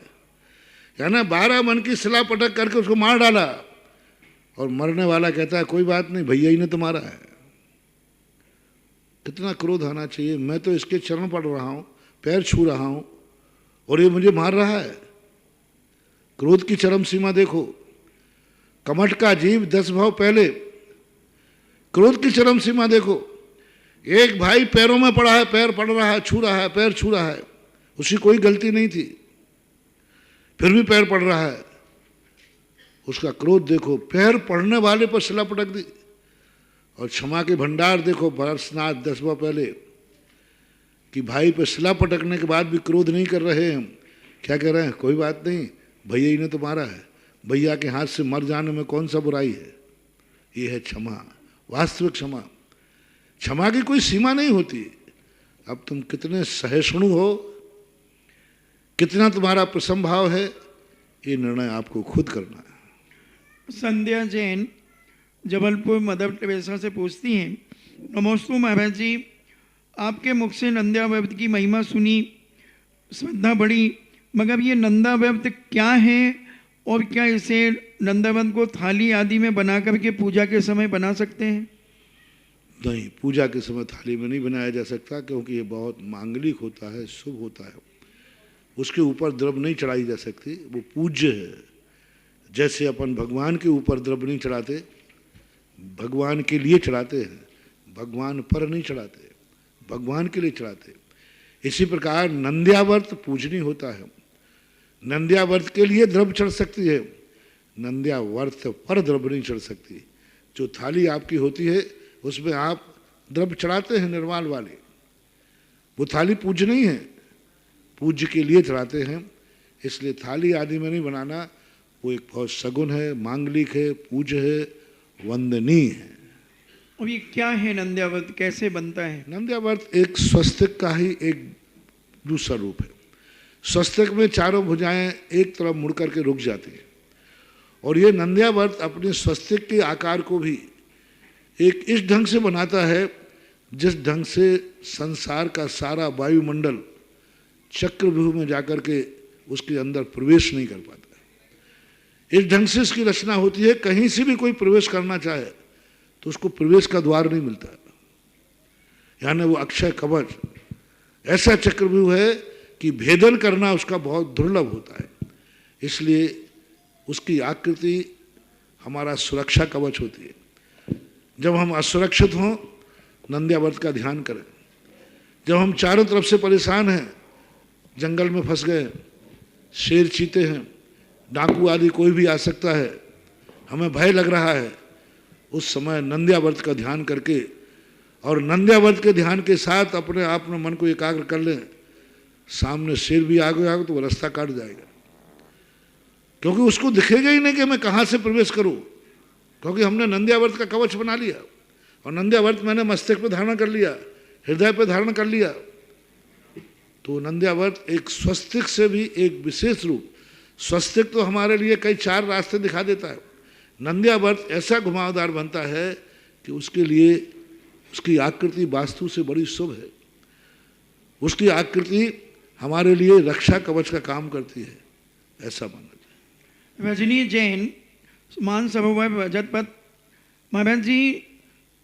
यानी 12 मन की सिला पटक करके उसको मार डाला, और मरने वाला कहता है कोई बात नहीं, भैया ही ने तो मारा है। कितना क्रोध आना चाहिए। मैं तो इसके चरण पड़ रहा हूं, पैर छू रहा हूं, और ये मुझे मार रहा है। क्रोध की चरम सीमा देखो। कमठ का जीव 10 भाव पहले। क्रोध की चरम सीमा देखो। एक भाई पैरों में पड़ा है, पैर पड़ रहा है, छू रहा है, पैर छू रहा है, उसकी कोई गलती नहीं थी, फिर भी पैर पड़ रहा है। उसका क्रोध देखो। पैर पड़ने वाले पर सिला पटक दी। और क्षमा के भंडार देखो, पारसनाथ 10 भाव पहले, कि भाई पे सिला पटकने के बाद भी क्रोध नहीं कर रहे हैं। क्या कह रहे हैं, कोई बात नहीं, भैया ही ने तो मारा है, भैया के हाथ से मर जाने में कौन सा बुराई है। ये है क्षमा, वास्तविक क्षमा। क्षमा की कोई सीमा नहीं होती। अब तुम कितने सहिष्णु हो, कितना तुम्हारा प्रसन्न भाव है, ये निर्णय आपको खुद करना है। संध्या जैन जबलपुर मदर टेरेसा से पूछती हैं, नमोस्तु महाराज जी, आपके मुख से नंदाव्रत की महिमा सुनी, श्रद्धा बढ़ी, मगर ये नंदाव्रत क्या है, और क्या इसे नंदाव्रत को थाली आदि में बना करके पूजा के समय बना सकते हैं? नहीं, पूजा के समय थाली में नहीं बनाया जा सकता, क्योंकि ये बहुत मांगलिक होता है, शुभ होता है। उसके ऊपर द्रव्य नहीं चढ़ाई जा सकती, वो पूज्य है। जैसे अपन भगवान के ऊपर द्रव्य नहीं चढ़ाते, भगवान के लिए चढ़ाते हैं, भगवान पर नहीं चढ़ाते, भगवान के लिए चढ़ाते। इसी प्रकार नंद्यावर्त पूजनीय होता है। नंद्यावर्त के लिए द्रव्य चढ़ सकती है, नंद्यावर्त पर द्रव्य नहीं चढ़ सकती। जो थाली आपकी होती है उसमें आप द्रव्य चढ़ाते हैं निर्माल वाले, वो थाली पूजनीय है, पूज्य के लिए चढ़ाते हैं। इसलिए थाली आदि में नहीं बनाना, वो एक बहुत सगुन है, मांगलिक है, पूज्य है, वंदनीय है। और ये क्या है नंद्याव्रत, कैसे बनता है? नंद्याव्रत एक स्वस्तिक का ही एक दूसरा रूप है। स्वस्तिक में चारों भुजाएं एक तरफ मुड़ करके रुक जाती हैं, और ये नंद्याव्रत अपने स्वस्तिक के आकार को भी एक इस ढंग से बनाता है जिस ढंग से संसार का सारा वायुमंडल चक्रव्यूह में जाकर के उसके अंदर प्रवेश नहीं कर पाता। इस ढंग से इसकी रचना होती है, कहीं से भी कोई प्रवेश करना चाहे तो उसको प्रवेश का द्वार नहीं मिलता। यानी वो अक्षय कवच ऐसा चक्रव्यूह है कि भेदन करना उसका बहुत दुर्लभ होता है। इसलिए उसकी आकृति हमारा सुरक्षा कवच होती है। जब हम असुरक्षित हों, नंद्याव्रत का ध्यान करें। जब हम चारों तरफ से परेशान हैं, जंगल में फंस गए, शेर चीते हैं, डाकू आदि कोई भी आ सकता है, हमें भय लग रहा है, उस समय नंद्याव्रत का ध्यान करके और नंद्याव्रत के ध्यान के साथ अपने आप में मन को एकाग्र कर लें। सामने शेर भी आ गया तो वो रास्ता काट जाएगा, क्योंकि उसको दिखेगा ही नहीं कि मैं कहाँ से प्रवेश करूं, क्योंकि हमने नंद्याव्रत का कवच बना लिया। और नंद्याव्रत मैंने मस्तक पे धारण कर लिया, हृदय पे धारण कर लिया। तो नंद्याव्रत एक स्वस्तिक से भी एक विशेष रूप। स्वस्तिक तो हमारे लिए कई 4 रास्ते दिखा देता है, नंद्याव्रत ऐसा घुमावदार बनता है कि उसके लिए उसकी आकृति वास्तु से बड़ी शुभ है। उसकी आकृति हमारे लिए रक्षा कवच का काम करती है, ऐसा माना जाए। रजनी जैन मान सरोवर रजतपथ, महाराज जी,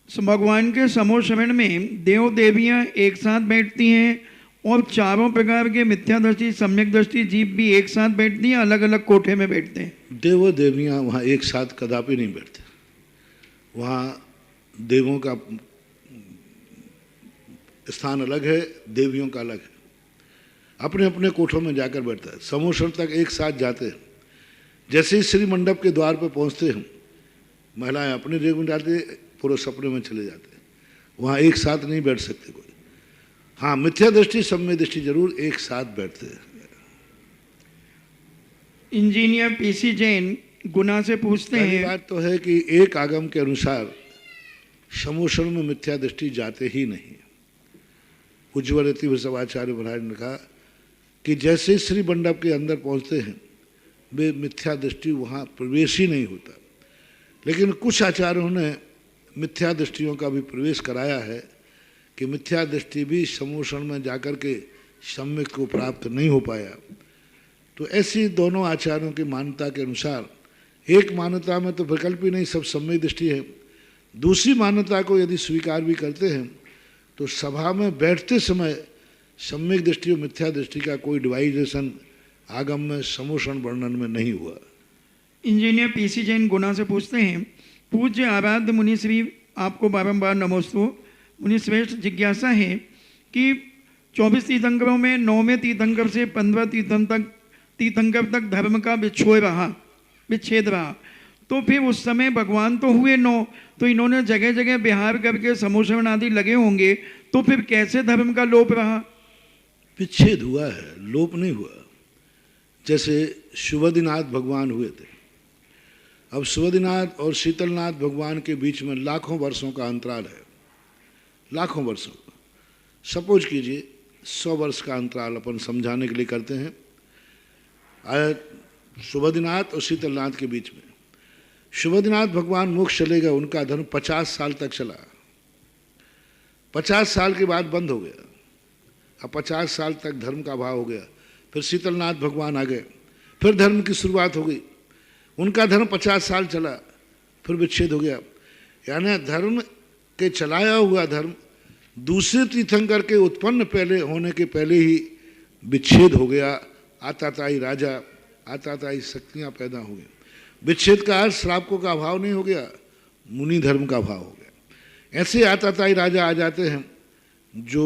भगवान के समोश्रवण में देव देवियाँ एक साथ बैठती हैं और चारों प्रकार के मिथ्या दृष्टि, सम्यक दृष्टि जीव भी एक साथ बैठती हैं, अलग अलग कोठे में बैठते हैं। देव देवियाँ वहाँ एक साथ कदापि नहीं बैठते। वहाँ देवों का स्थान अलग है, देवियों का अलग है, अपने अपने कोठों में जाकर बैठता है। समोश्वर तक एक साथ जाते हैं। जैसे ही श्री मंडप के द्वार पर पहुँचते हैं, महिलाएं अपने देव में जाते, पुरुष अपने में चले जाते हैं। वहाँ एक साथ नहीं बैठ सकते कोई। हाँ, मिथ्या दृष्टि, सम्यक दृष्टि जरूर एक साथ बैठते हैं। इंजीनियर पीसी जैन गुना से पूछते हैं, बात तो है कि एक आगम के अनुसार समोश्वर में मिथ्या दृष्टि जाते ही नहीं। उज्ज्वल यतिवृषभाचार्य महाराज ने कहा कि जैसे श्री मंडप के अंदर पहुंचते हैं वे मिथ्या दृष्टि वहाँ प्रवेश ही नहीं होता, लेकिन कुछ आचार्यों ने मिथ्या दृष्टियों का भी प्रवेश कराया है कि मिथ्या दृष्टि भी समोषण में जाकर के सम्यक को प्राप्त नहीं हो पाया। तो ऐसी दोनों आचार्यों की मान्यता के अनुसार एक मान्यता में तो विकल्प ही नहीं, सब सम्यक दृष्टि है। दूसरी मान्यता को यदि स्वीकार भी करते हैं तो सभा में बैठते समय सम्यक दृष्टि और मिथ्या दृष्टि का कोई डिवाइजेशन आगम में समोषण वर्णन में नहीं हुआ। इंजीनियर पीसी जैन गुना से पूछते हैं, पूज्य आराध्य मुनि श्री आपको बारंबार नमोस्तु। मुनि श्रेष्ठ जिज्ञासा है कि 24 तीर्थंकरों में 9वें तीर्थंकर से 15 तीर्थंकर तक धर्म का विच्छेद रहा, तो फिर उस समय भगवान तो हुए 9, तो इन्होंने जगह जगह विहार करके समोषण आदि लगे होंगे, तो फिर कैसे धर्म का लोप रहा? विच्छेद हुआ है, लोप नहीं हुआ। जैसे शुभदिनाथ भगवान हुए थे, अब शुभदिनाथ और शीतलनाथ भगवान के बीच में लाखों वर्षों का अंतराल है, लाखों वर्षों का। सपोज कीजिए 100 वर्ष का अंतराल अपन समझाने के लिए करते हैं। शुभदिनाथ और शीतलनाथ के बीच में शुभदिनाथ भगवान मोक्ष चले गए, उनका धर्म 50 साल तक चला, 50 साल के बाद बंद हो गया। अब 50 साल तक धर्म का अभाव हो गया, फिर शीतलनाथ भगवान आ गए, फिर धर्म की शुरुआत हो गई, उनका धर्म 50 साल चला, फिर विच्छेद हो गया। यानी धर्म के चलाया हुआ धर्म दूसरे तीर्थंकर के उत्पन्न पहले होने के पहले ही विच्छेद हो गया। आताताई राजा, आताताई शक्तियाँ पैदा हो गई। विच्छेद का अर्थ श्रावकों का अभाव नहीं हो गया, मुनि धर्म का अभाव हो गया। ऐसे आताताई राजा आ जाते हैं जो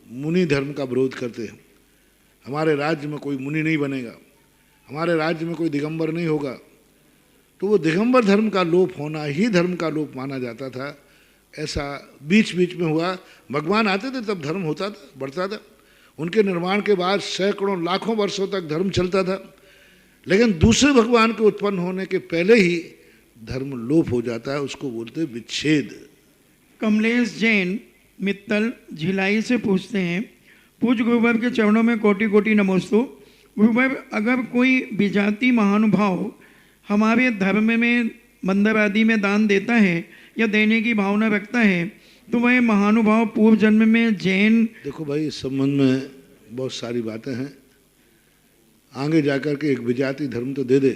मुनि धर्म का विरोध करते हैं। हमारे राज्य में कोई मुनि नहीं बनेगा, हमारे राज्य में कोई दिगंबर नहीं होगा, तो वो दिगंबर धर्म का लोप होना ही धर्म का लोप माना जाता था। ऐसा बीच बीच में हुआ। भगवान आते थे तब धर्म होता था, बढ़ता था। उनके निर्माण के बाद सैकड़ों लाखों वर्षों तक धर्म चलता था, लेकिन दूसरे भगवान के उत्पन्न होने के पहले ही धर्म लोप हो जाता है, उसको बोलते विच्छेद। कमलेश जैन मित्तल झिलाई से पूछते हैं, पूज्य गुरुवर के चरणों में कोटि कोटि नमोस्तु। गुरुवर, अगर कोई विजाति महानुभाव हमारे धर्म में मंदिर आदि में दान देता है या देने की भावना रखता है, तो वह महानुभाव पूर्व जन्म में जैन। देखो भाई, इस संबंध में बहुत सारी बातें हैं। आगे जाकर के एक विजाति धर्म तो दे दे,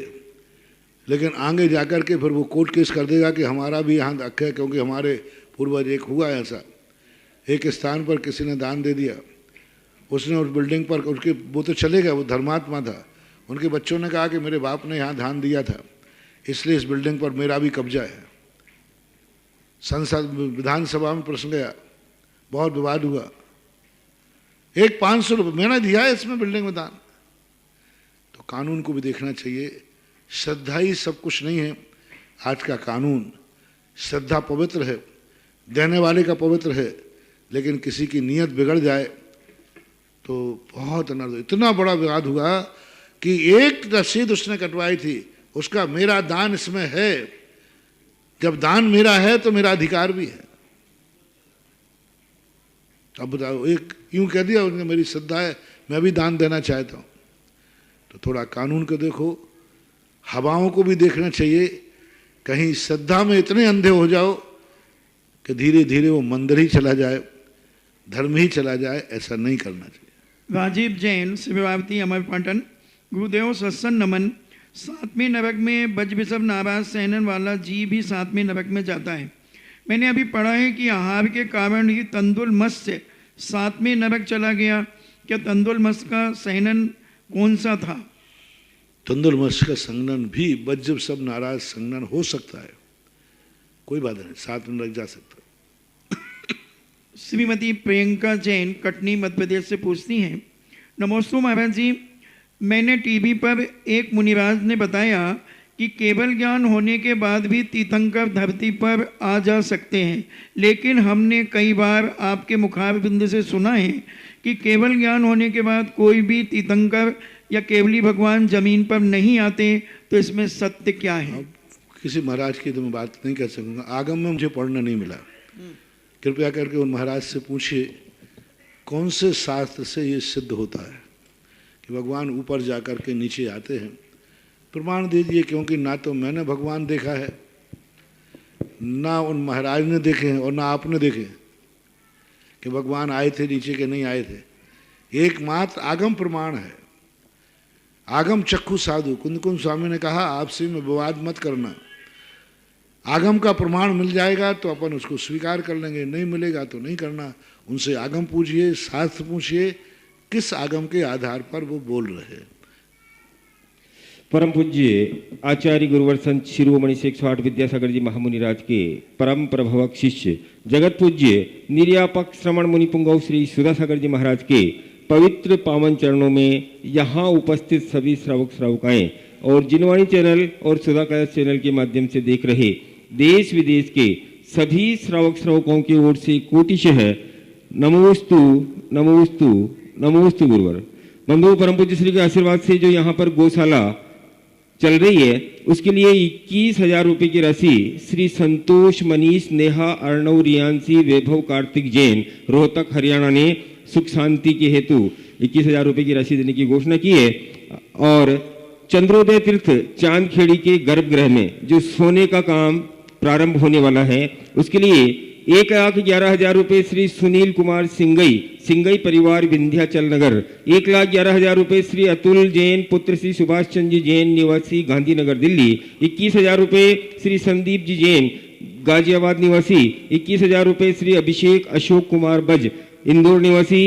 लेकिन आगे जाकर के फिर वो कोर्ट केस कर देगा कि हमारा भी यहाँ हक है, क्योंकि हमारे पूर्वज एक हुआ ऐसा। एक स्थान पर किसी ने दान दे दिया, उसने उस बिल्डिंग पर उसके, वो तो चले गया, वो धर्मात्मा था। उनके बच्चों ने कहा कि मेरे बाप ने यहाँ दान दिया था, इसलिए इस बिल्डिंग पर मेरा भी कब्जा है। संसद विधानसभा में प्रश्न गया, बहुत विवाद हुआ। एक 500 रुपये मैंने दिया है इसमें बिल्डिंग में दान। तो कानून को भी देखना चाहिए। श्रद्धा ही सब कुछ नहीं है। आज का कानून, श्रद्धा पवित्र है, देने वाले का पवित्र है, लेकिन किसी की नीयत बिगड़ जाए तो बहुत अनर्थ। इतना बड़ा विवाद हुआ कि एक रसीद उसने कटवाई थी, उसका मेरा दान इसमें है। जब दान मेरा है तो मेरा अधिकार भी है। अब बताओ, एक यूं कह दिया उसने मेरी श्रद्धा है, मैं भी दान देना चाहता हूं। तो थोड़ा कानून को देखो, हवाओं को भी देखना चाहिए। कहीं श्रद्धा में इतने अंधे हो जाओ कि धीरे धीरे वो मंदिर ही चला जाए, धर्म ही चला जाए। ऐसा नहीं करना चाहिए। राजीव जैन शिवावती अमरपाटन। गुरुदेव सत्संग नमन। 7वें नरक में बज बिशप नाराज सहनन वाला जी भी 7वें नरक में जाता है। मैंने अभी पढ़ा है कि आहार के कारण ही तंदुल मत्स्य 7वें नरक चला गया। क्या तंदुल मत्स्य का सहनन कौन सा था? तंदुल मत्स्य का संगनन भी बज बिशप नाराज संगनन हो सकता है, कोई बात नहीं, 7वें नरक जा सकता है। श्रीमती प्रियंका जैन कटनी मध्य प्रदेश से पूछती हैं, नमोस्तु महाराज जी, मैंने टीवी पर एक मुनिराज ने बताया कि केवल ज्ञान होने के बाद भी तीर्थंकर धरती पर आ जा सकते हैं, लेकिन हमने कई बार आपके मुखारबिंद से सुना है कि केवल ज्ञान होने के बाद कोई भी तीर्थंकर या केवली भगवान जमीन पर नहीं आते, तो इसमें सत्य क्या है? किसी महाराज की तो मैं बात नहीं कर सकूँगा, आगम में मुझे पढ़ना नहीं मिला। कृपया करके उन महाराज से पूछिए कौन से शास्त्र से ये सिद्ध होता है कि भगवान ऊपर जा कर के नीचे आते हैं? प्रमाण दीजिए, क्योंकि ना तो मैंने भगवान देखा है, ना उन महाराज ने देखे हैं, और ना आपने देखे कि भगवान आए थे नीचे के नहीं आए थे। एकमात्र आगम प्रमाण है, आगम चक्षु साधु। कुंद स्वामी ने कहा आपसी में विवाद मत करना, आगम का प्रमाण मिल जाएगा तो अपन उसको स्वीकार कर लेंगे, नहीं मिलेगा तो नहीं करना। उनसे आगम पूछिए, शास्त्र पूछिए, किस आगम के आधार पर वो बोल रहे हैं। परम पूज्य आचार्य गुरुवर संत शिरोमणि से 108 विद्यासागर जी महामुनि राज के परम प्रभावक शिष्य जगत पूज्य निर्यापक श्रवण मुनि पुंगव श्री सुधासागर जी महाराज के पवित्र पावन चरणों में यहाँ उपस्थित सभी श्रावक श्रावकाएं और जिनवाणी चैनल और सुधा कलश चैनल के माध्यम से देख रहे देश विदेश के सभी श्रावक श्रावकों की ओर से कोटिशः नमोस्तु नमोस्तु नमोस्तु गुरुवर। बंधु परम पूज्य श्री के आशीर्वाद से जो यहाँ पर गौशाला चल रही है उसके लिए 21,000 रुपये की राशि श्री संतोष मनीष नेहा अर्णव रियांशी वैभव कार्तिक जैन रोहतक हरियाणा ने सुख शांति के हेतु 21,000 रुपये की राशि देने की घोषणा की है। और चंद्रोदय तीर्थ चांदखेड़ी के गर्भगृह में जो सोने का काम प्रारंभ होने वाला है उसके लिए 1,11,000 रुपये श्री सुनील कुमार सिंगई परिवार विंध्याचल नगर, 1,11,000 रुपये श्री अतुल जैन पुत्र श्री सुभाष चंद्र जैन निवासी गांधीनगर दिल्ली, 21,000 रुपये श्री संदीप जी जैन गाजियाबाद निवासी, 21,000 रुपये श्री अभिषेक अशोक कुमार बज इंदौर निवासी,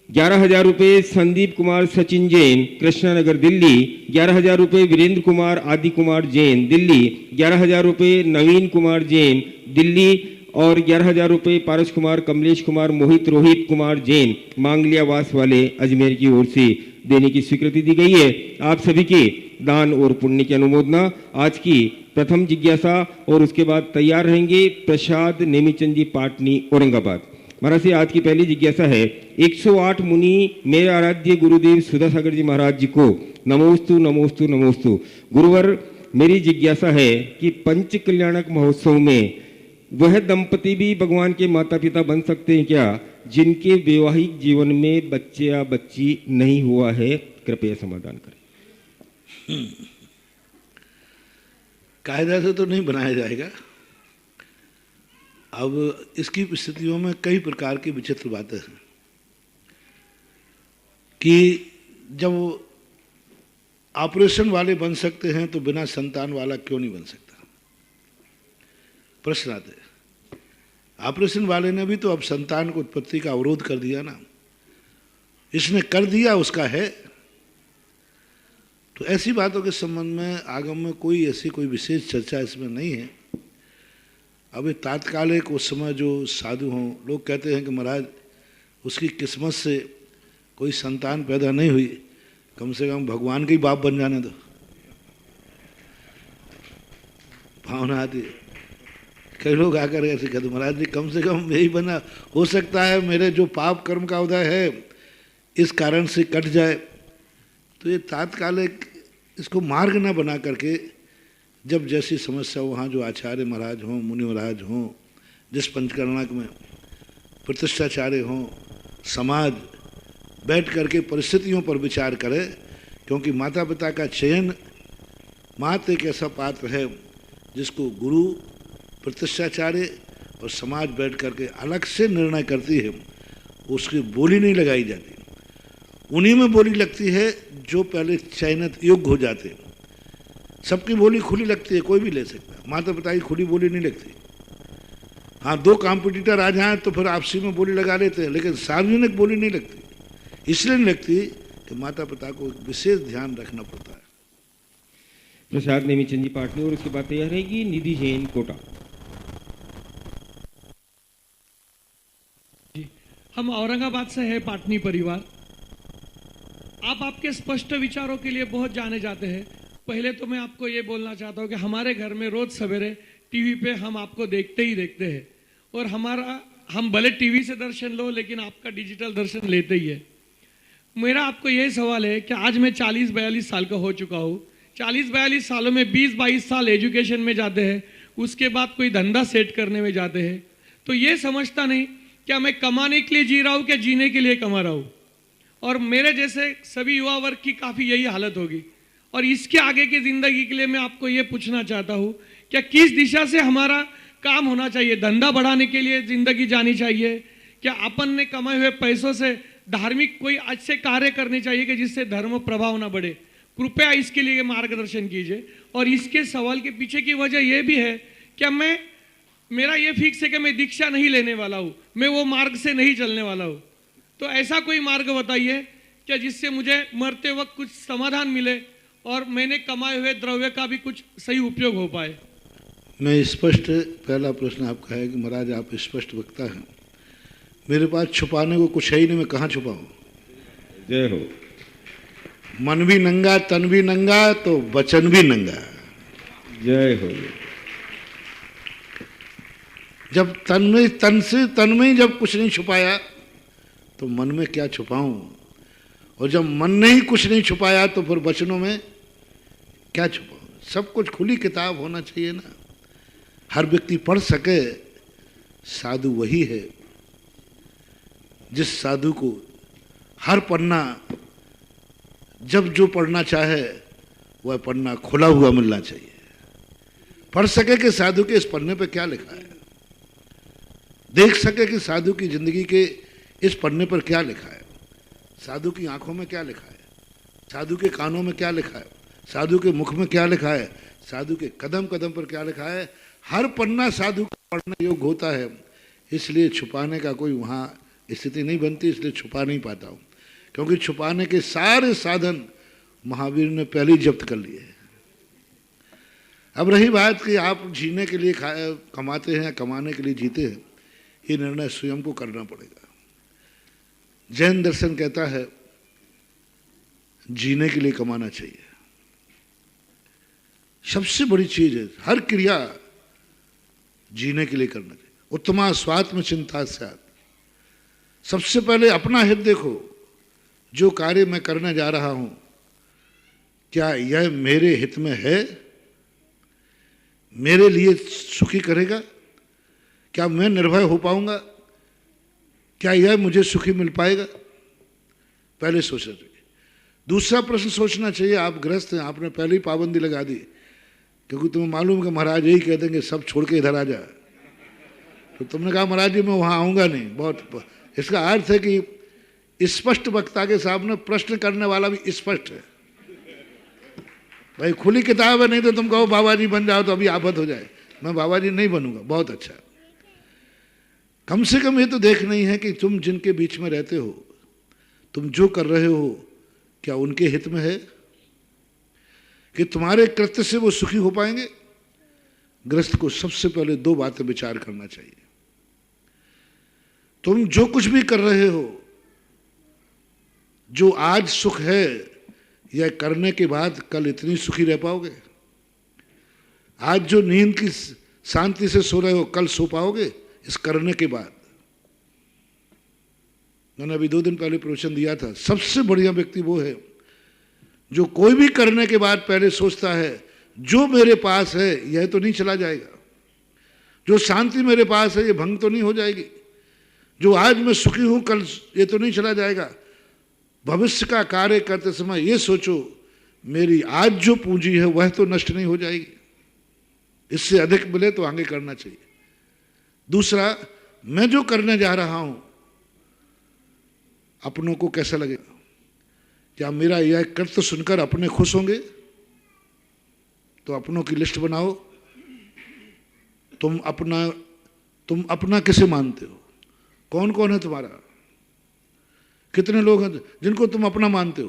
11,000 रुपये संदीप कुमार सचिन जैन कृष्णानगर दिल्ली, 11,000 रुपये वीरेंद्र कुमार आदि कुमार जैन दिल्ली, 11,000 रुपये नवीन कुमार जैन दिल्ली और 11,000 रुपये पारस कुमार कमलेश कुमार मोहित रोहित कुमार जैन मांगलियावास वाले अजमेर की ओर से देने की स्वीकृति दी गई है। आप सभी के दान और पुण्य की अनुमोदना आज की प्रथम जिज्ञासा और उसके बाद तैयार रहेंगे प्रसाद नेमीचंद जी पाटनी औरंगाबाद। महाराज से आज की पहली जिज्ञासा है 108 मुनि मेरे आराध्य गुरुदेव सुधासागर जी महाराज जी को नमोस्तु नमोस्तु नमोस्तु। गुरुवर मेरी जिज्ञासा है कि पंच कल्याणक महोत्सव में वह दंपति भी भगवान के माता पिता बन सकते हैं क्या जिनके वैवाहिक जीवन में बच्चे या बच्ची नहीं हुआ है? कृपया समाधान करें। कायदा से तो नहीं बनाया जाएगा। अब इसकी स्थितियों में कई प्रकार की विचित्र बातें हैं कि जब ऑपरेशन वाले बन सकते हैं तो बिना संतान वाला क्यों नहीं बन सकता? प्रश्न आते हैं। ऑपरेशन वाले ने भी तो अब संतान को उत्पत्ति का अवरोध कर दिया ना, इसने कर दिया उसका है। तो ऐसी बातों के संबंध में आगम में कोई ऐसी कोई विशेष चर्चा इसमें नहीं है। अभी तात्कालिक उस समय जो साधु हों, लोग कहते हैं कि महाराज उसकी किस्मत से कोई संतान पैदा नहीं हुई, कम से कम भगवान के ही बाप बन जाने दो, भावना आती है। कई लोग आकर ऐसे कहते महाराज जी कम से कम यही बना, हो सकता है मेरे जो पाप कर्म का उदय है इस कारण से कट जाए। तो ये तात्कालिक इसको मार्ग न बना करके जब जैसी समस्या वहाँ जो आचार्य महाराज हों, मुनि महाराज हों, जिस पंचकर्णक में प्रतिष्ठाचार्य हों, समाज बैठ करके परिस्थितियों पर विचार करे, क्योंकि माता पिता का चयन मात्र एक ऐसा पात्र है जिसको गुरु प्रतिष्ठाचार्य और समाज बैठ करके अलग से निर्णय करती है, उसकी बोली नहीं लगाई जाती। उन्हीं में बोली लगती है जो पहले चयनित योग्य हो जाते हैं। सबकी बोली खुली लगती है, कोई भी ले सकता है, माता पिता की खुली बोली नहीं लगती। हाँ, दो कॉम्पिटिटर आ जाएं तो फिर आपसी में बोली लगा लेते हैं, लेकिन सार्वजनिक बोली नहीं लगती। इसलिए नहीं लगती कि माता पिता को विशेष ध्यान रखना पड़ता है। प्रसाद नेमीचंद जी पाटनी और उसके बाद तैयार रहेगी निधि जैन कोटा। हम औरंगाबाद से है पाटनी परिवार। आप आपके स्पष्ट विचारों के लिए बहुत जाने जाते हैं। पहले तो मैं आपको ये बोलना चाहता हूँ कि हमारे घर में रोज सवेरे टीवी पे हम आपको देखते ही देखते हैं, और हम भले टीवी से दर्शन लो लेकिन आपका डिजिटल दर्शन लेते ही है। मेरा आपको ये सवाल है कि आज मैं 40-42 साल का हो चुका हूँ। 40-42 सालों में 20-22 साल एजुकेशन में जाते हैं, उसके बाद कोई धंधा सेट करने में जाते हैं, तो ये समझता नहीं क्या मैं कमाने के लिए जी रहा हूँ क्या जीने के लिए कमा रहा हूँ? और मेरे जैसे सभी युवा वर्ग की काफ़ी यही हालत होगी। और इसके आगे की ज़िंदगी के लिए मैं आपको ये पूछना चाहता हूँ, क्या किस दिशा से हमारा काम होना चाहिए? धंधा बढ़ाने के लिए ज़िंदगी जानी चाहिए? क्या अपन ने कमाए हुए पैसों से धार्मिक कोई अच्छे कार्य करने चाहिए कि जिससे धर्म प्रभाव ना बढ़े? कृपया इसके लिए मार्गदर्शन कीजिए। और इसके सवाल के पीछे की वजह यह भी है, क्या मेरा ये फिक्स है कि मैं दीक्षा नहीं लेने वाला हूँ, मैं वो मार्ग से नहीं चलने वाला हूँ। तो ऐसा कोई मार्ग बताइए क्या जिससे मुझे मरते वक्त कुछ समाधान मिले और मैंने कमाए हुए द्रव्य का भी कुछ सही उपयोग हो पाए। मैं स्पष्ट, पहला प्रश्न आपका है कि महाराज आप स्पष्ट वक्ता हैं, मेरे पास छुपाने को कुछ है ही नहीं, मैं कहाँ छुपाऊँ? जय हो। मन भी नंगा तन भी नंगा तो वचन भी नंगा। जय हो। जब तन में ही जब कुछ नहीं छुपाया तो मन में क्या छुपाऊं, और जब मन ने ही कुछ नहीं छुपाया तो फिर वचनों में क्या छुपाऊं? सब कुछ खुली किताब होना चाहिए ना, हर व्यक्ति पढ़ सके। साधु वही है जिस साधु को हर पन्ना जब जो पढ़ना चाहे वह पन्ना खुला हुआ मिलना चाहिए, पढ़ सके कि साधु के इस पन्ने पे क्या लिखा है, देख सके कि साधु की जिंदगी के इस पन्ने पर क्या लिखा है, साधु की आंखों में क्या लिखा है, साधु के कानों में क्या लिखा है, साधु के मुख में क्या लिखा है, साधु के कदम कदम पर क्या लिखा है। हर पन्ना साधु का पढ़ने योग्य होता है, इसलिए छुपाने का कोई वहाँ स्थिति नहीं बनती, इसलिए छुपा नहीं पाता हूँ, क्योंकि छुपाने के सारे साधन महावीर ने पहले ही जब्त कर लिए। अब रही बात कि आप जीने के लिए कमाते हैं, कमाने के लिए जीते हैं, ये निर्णय स्वयं को करना पड़ेगा। जैन दर्शन कहता है जीने के लिए कमाना चाहिए, सबसे बड़ी चीज है, हर क्रिया जीने के लिए करना चाहिए। उत्तमा स्वात्म चिंता स्यात्, सबसे पहले अपना हित देखो, जो कार्य मैं करने जा रहा हूं क्या यह मेरे हित में है, मेरे लिए सुखी करेगा, क्या मैं निर्भय हो पाऊंगा, क्या यह मुझे सुखी मिल पाएगा, पहले सोचना चाहिए। दूसरा प्रश्न सोचना चाहिए, आप गृहस्थ हैं, आपने पहले ही पाबंदी लगा दी, क्योंकि तुम्हें मालूम है कि महाराज यही कहते हैं कि सब छोड़ के इधर आ जा, तो तुमने कहा महाराज जी मैं वहाँ आऊँगा नहीं। बहुत, इसका अर्थ है कि स्पष्ट वक्ता के सामने प्रश्न करने वाला भी स्पष्ट है। भाई खुली किताब है, नहीं तो तुम कहो बाबा जी बन जाओ तो अभी आफत हो जाए, मैं बाबा जी नहीं बनूंगा। बहुत अच्छा, कम से कम ये तो देख नहीं है कि तुम जिनके बीच में रहते हो, तुम जो कर रहे हो क्या उनके हित में है, कि तुम्हारे कृत्य से वो सुखी हो पाएंगे। गृहस्थ को सबसे पहले दो बातें विचार करना चाहिए। तुम जो कुछ भी कर रहे हो, जो आज सुख है, यह करने के बाद कल इतनी सुखी रह पाओगे? आज जो नींद की शांति से सो रहे हो, कल सो पाओगे इस करने के बाद? मैंने अभी 2 दिन पहले प्रवचन दिया था, सबसे बढ़िया व्यक्ति वो है जो कोई भी करने के बाद पहले सोचता है जो मेरे पास है यह तो नहीं चला जाएगा, जो शांति मेरे पास है ये भंग तो नहीं हो जाएगी, जो आज मैं सुखी हूं कल ये तो नहीं चला जाएगा। भविष्य का कार्य करते समय ये सोचो मेरी आज जो पूंजी है वह तो नष्ट नहीं हो जाएगी, इससे अधिक मिले तो आगे करना चाहिए। दूसरा, मैं जो करने जा रहा हूं अपनों को कैसा लगेगा? क्या मेरा यह कृत्य सुनकर अपने खुश होंगे? तो अपनों की लिस्ट बनाओ। तुम अपना किसे मानते हो? कौन कौन है तुम्हारा? कितने लोग हैं जिनको तुम अपना मानते हो?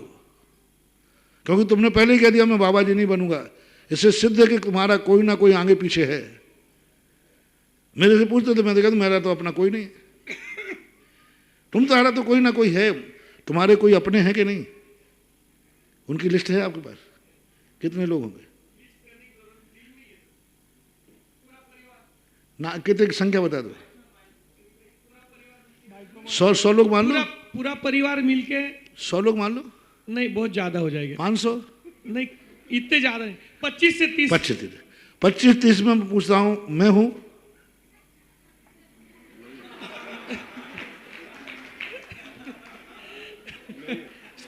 क्योंकि तुमने पहले ही कह दिया मैं बाबा जी नहीं बनूंगा, इससे सिद्ध है कि तुम्हारा कोई ना कोई आगे पीछे है। मेरे से पूछते थे, मैं देखा मेरा तो अपना कोई नहीं, तुम्हारा तो कोई ना कोई है। तुम्हारे कोई अपने हैं कि नहीं? उनकी लिस्ट है आपके पास? कितने लोग होंगे ना? कितने की संख्या बता दो। 100 लोग मान लो। पूरा परिवार मिलके 100 लोग मान लो। नहीं, बहुत ज्यादा हो जाएगा। 500 नहीं, इतने ज्यादा नहीं, 25 से 30। 25-30 में पूछता हूं, मैं हूं